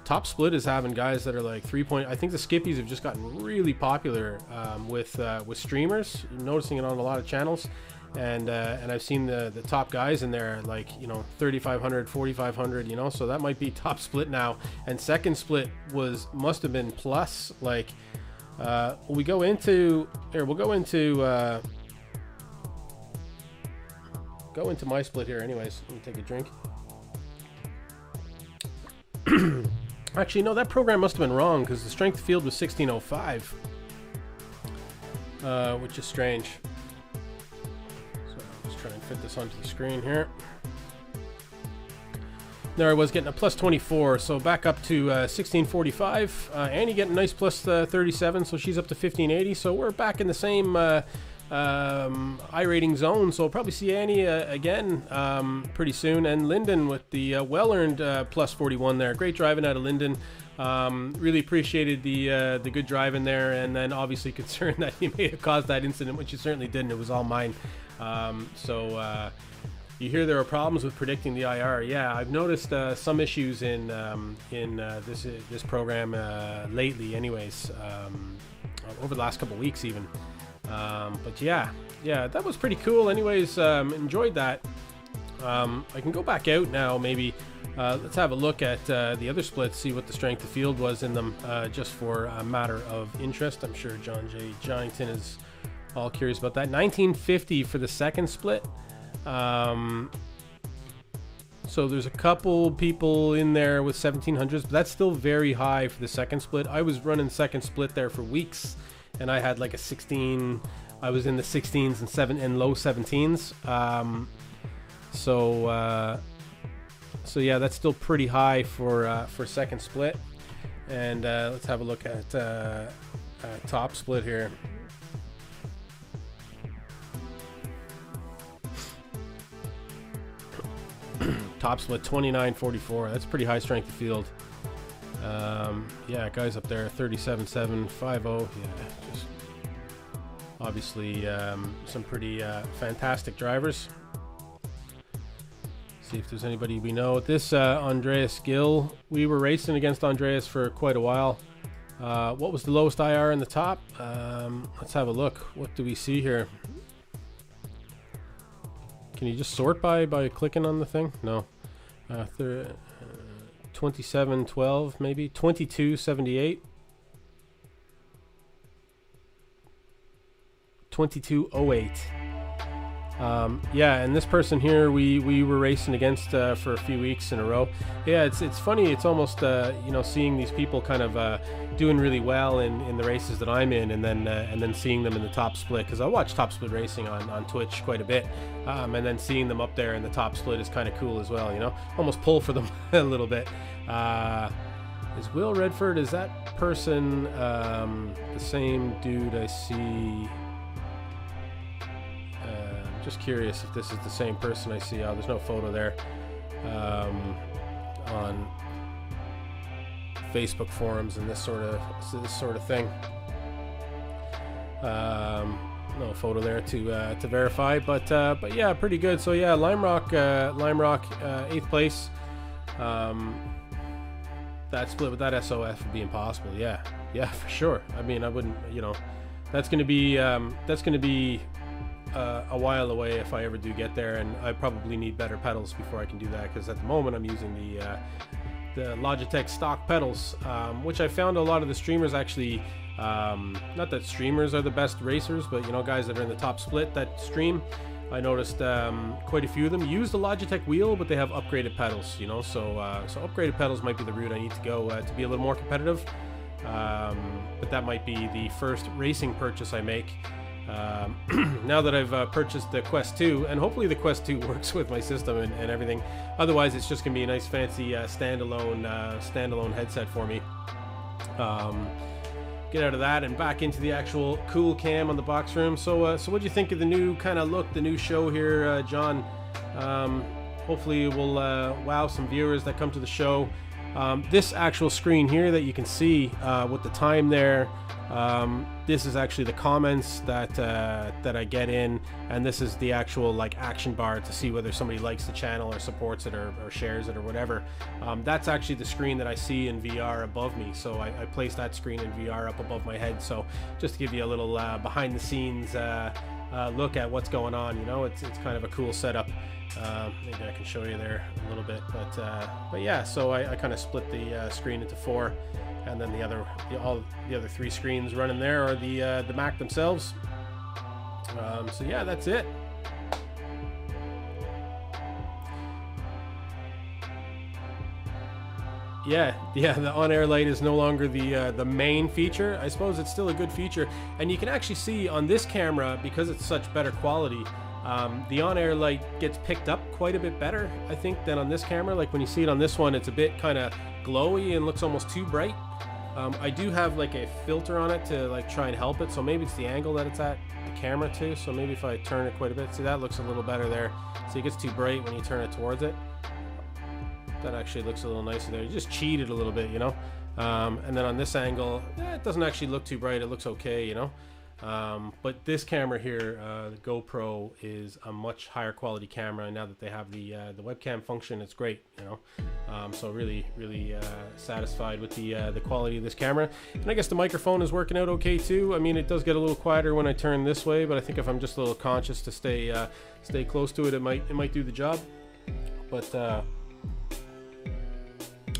Speaker 2: top split is having guys that are like 3 point. I think the skippies have just gotten really popular with streamers. I'm noticing it on a lot of channels, and I've seen the top guys in there, like, you know, 3,500, 4,500, you know. So that might be top split now. And 2nd split must have been plus, like. We'll go into my split here anyways. Let me take a drink. Actually, no, that program must have been wrong, because the strength of field was 1605, which is strange. So I'll just try and fit this onto the screen here. There I was getting a plus 24, so back up to 1645. Annie getting a nice plus 37, so she's up to 1580. So we're back in the same iRating zone. So we'll probably see Annie again pretty soon. And Lyndon with the well-earned plus 41 there. Great driving out of Lyndon. Really appreciated the good driving there. And then obviously concerned that he may have caused that incident, which he certainly didn't. It was all mine. You hear there are problems with predicting the IR. Yeah, I've noticed some issues in this program lately, anyways, over the last couple of weeks even. But yeah, that was pretty cool. Anyways, enjoyed that. I can go back out now. Maybe let's have a look at the other splits, see what the strength of field was in them, just for a matter of interest. I'm sure John J. Johnington is all curious about that. 1950 for the 2nd split. So there's a couple people in there with 1700s, but that's still very high for the 2nd split. I was running 2nd split there for weeks, and I had like a 16. I was in the 16s and low 17s. So yeah, that's still pretty high for second split. And let's have a look at top split here. Top split 29.44. That's pretty high strength of field. Yeah, guys up there 37.750. Yeah, just obviously some pretty fantastic drivers. See if there's anybody we know. This Andreas Gill, we were racing against Andreas for quite a while. What was the lowest IR in the top? Let's have a look. What do we see here? Can you just sort by clicking on the thing? No. 27.12 maybe. 22.78. 22.08. Yeah, and this person here we were racing against for a few weeks in a row. Yeah, it's funny. It's almost you know, seeing these people kind of doing really well in the races that I'm in, and then seeing them in the top split, because I watch top split racing on Twitch quite a bit, and then seeing them up there in the top split is kind of cool as well. You know, almost pull for them a little bit. Is Will Redford? Is that person the same dude I see? Just curious if this is the same person I see. Oh, there's no photo there on Facebook forums and this sort of thing. No photo there to verify, but yeah, pretty good. So yeah, Lime Rock 8th place. That split with that SOF would be impossible. Yeah, for sure. I mean, I wouldn't. You know, that's gonna be a while away if I ever do get there, and I probably need better pedals before I can do that, because at the moment I'm using the Logitech stock pedals, which I found a lot of the streamers actually, not that streamers are the best racers, but you know, guys that are in the top split that stream, I noticed quite a few of them use the Logitech wheel, but they have upgraded pedals, you know, so upgraded pedals might be the route I need to go to be a little more competitive, but that might be the first racing purchase I make. Now that I've purchased the Quest 2, and hopefully the Quest 2 works with my system and everything. Otherwise, it's just gonna be a nice fancy standalone headset for me. Get out of that and back into the actual cool cam on the box room. So what do you think of the new kind of look, the new show here, John? Hopefully we'll wow some viewers that come to the show. This actual screen here that you can see with the time there, this is actually the comments that I get in, and this is the actual like action bar to see whether somebody likes the channel or supports it or shares it or whatever. That's actually the screen that I see in VR above me, so I place that screen in VR up above my head, so just to give you a little behind the scenes look at what's going on. You know, it's kind of a cool setup. Maybe I can show you there a little bit, but yeah, so I kind of split the screen into 4, and then all the other 3 screens running there are the Mac themselves. So yeah, that's it. Yeah, the on-air light is no longer the main feature. I suppose it's still a good feature, and you can actually see on this camera, because it's such better quality, the on-air light gets picked up quite a bit better, I think, than on this camera. Like when you see it on this one, it's a bit kind of glowy and looks almost too bright. I do have like a filter on it to like try and help it, so maybe it's the angle that it's at the camera too. So maybe if I turn it quite a bit, see, that looks a little better there. See, it gets too bright when you turn it towards it. That actually looks a little nicer there. You just cheated a little bit, you know. And then on this angle, it doesn't actually look too bright. It looks okay, you know. But this camera here, the GoPro, is a much higher quality camera. Now that they have the webcam function, it's great, you know. So really satisfied with the quality of this camera. And I guess the microphone is working out okay too. I mean, it does get a little quieter when I turn this way, but I think if I'm just a little conscious to stay close to it, it might do the job. But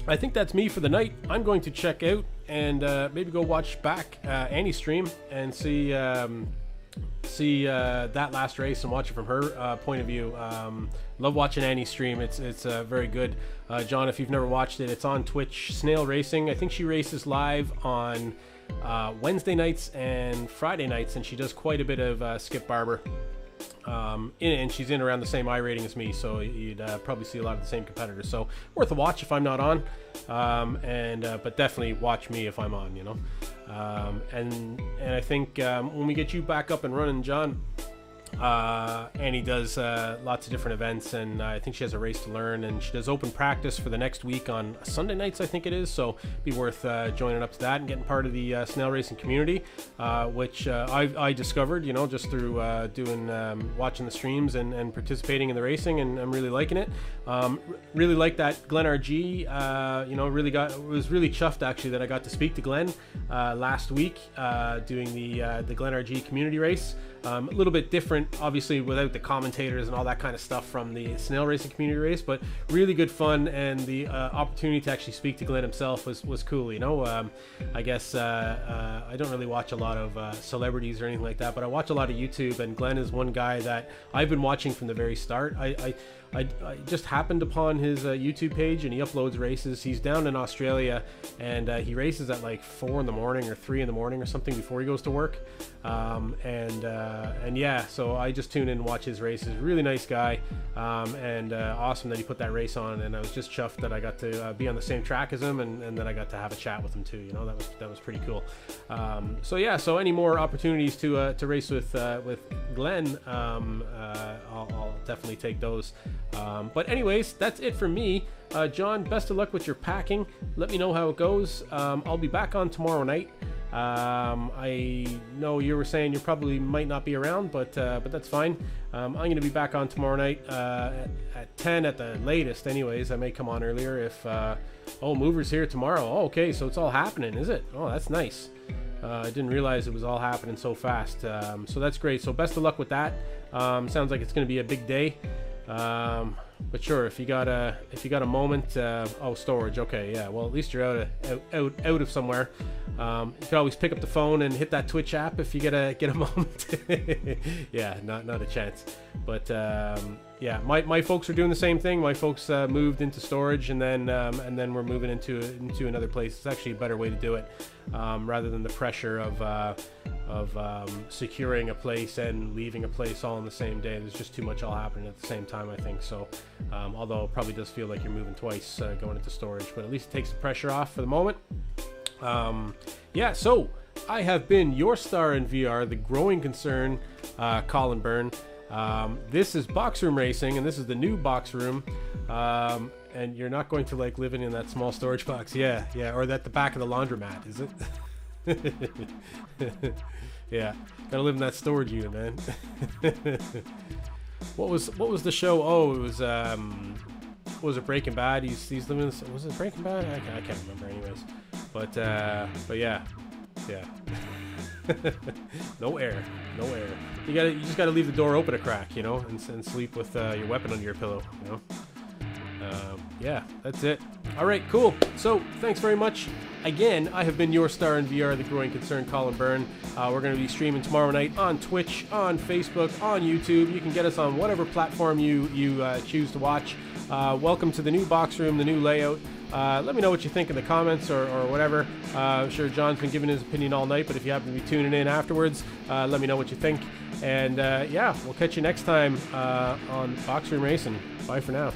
Speaker 2: I think that's me for the night. I'm going to check out and maybe go watch back Annie's stream and see that last race and watch it from her point of view. Love watching Annie's stream. It's very good. John, if you've never watched it, it's on Twitch. Snail Racing. I think she races live on Wednesday nights and Friday nights, and she does quite a bit of Skip Barber. And she's in around the same I rating as me, so you'd probably see a lot of the same competitors. So worth a watch if I'm not on, but definitely watch me if I'm on. You know, and I think when we get you back up and running, John. Annie does lots of different events, and I think she has a race to learn, and she does open practice for the next week on Sunday nights, I think it is, so be worth joining up to that and getting part of the snail racing community, which I discovered, you know, just through watching the streams and participating in the racing, and I'm really liking it. Really like that Glen RG, you know, was really chuffed actually that I got to speak to Glenn last week doing the Glen RG community race. A little bit different, obviously, without the commentators and all that kind of stuff from the snail racing community race, but really good fun, and the opportunity to actually speak to Glenn himself was cool, you know. I guess I don't really watch a lot of celebrities or anything like that, but I watch a lot of YouTube, and Glenn is one guy that I've been watching from the very start. I just happened upon his YouTube page, and he uploads races. He's down in Australia, and he races at like 4 in the morning or 3 in the morning or something before he goes to work. And yeah, so I just tune in and watch his races. Really nice guy, and awesome that he put that race on. And I was just chuffed that I got to be on the same track as him, and that I got to have a chat with him too. You know, that was pretty cool. So yeah, so any more opportunities to race with Glenn, I'll definitely take those. But anyways, that's it for me. John, best of luck with your packing. Let me know how it goes. I'll be back on tomorrow night. I know you were saying you probably might not be around, but that's fine. I'm going to be back on tomorrow night at 10 at the latest. Anyways, I may come on earlier if Mover's here tomorrow. Oh, okay, so it's all happening, is it? Oh, that's nice. I didn't realize it was all happening so fast. So that's great. So best of luck with that. Sounds like it's going to be a big day. But sure, if you got a moment, storage. Okay, yeah. Well, at least you're out of somewhere. You can always pick up the phone and hit that Twitch app if you get a moment. Yeah, not a chance. But yeah, my folks are doing the same thing. My folks moved into storage, and then we're moving into another place. It's actually a better way to do it, rather than the pressure of securing a place and leaving a place all in the same day. There's just too much all happening at the same time, I think. So, although it probably does feel like you're moving twice going into storage, but at least it takes the pressure off for the moment. Yeah, so I have been your star in VR, the growing concern, Colin Byrne. This is Box Room Racing, and this is the new Box Room. And you're not going to like living in that small storage box, yeah, or at the back of the laundromat, is it? Yeah, gotta live in that storage unit, man. What was the show? Oh, it was it Breaking Bad? He's living in, was it Breaking Bad? I can't remember, anyways. But yeah. No air. You just gotta leave the door open a crack, you know, and sleep with your weapon under your pillow, you know. Yeah, that's it. All right, cool. So thanks very much. Again, I have been your star in VR, the growing concern, Colin Byrne. We're going to be streaming tomorrow night on Twitch, on Facebook, on YouTube. You can get us on whatever platform you choose to watch. Welcome to the new box room, the new layout. Let me know what you think in the comments or whatever. I'm sure John's been giving his opinion all night, but if you happen to be tuning in afterwards, let me know what you think. And yeah, we'll catch you next time on Box Room Racing. Bye for now.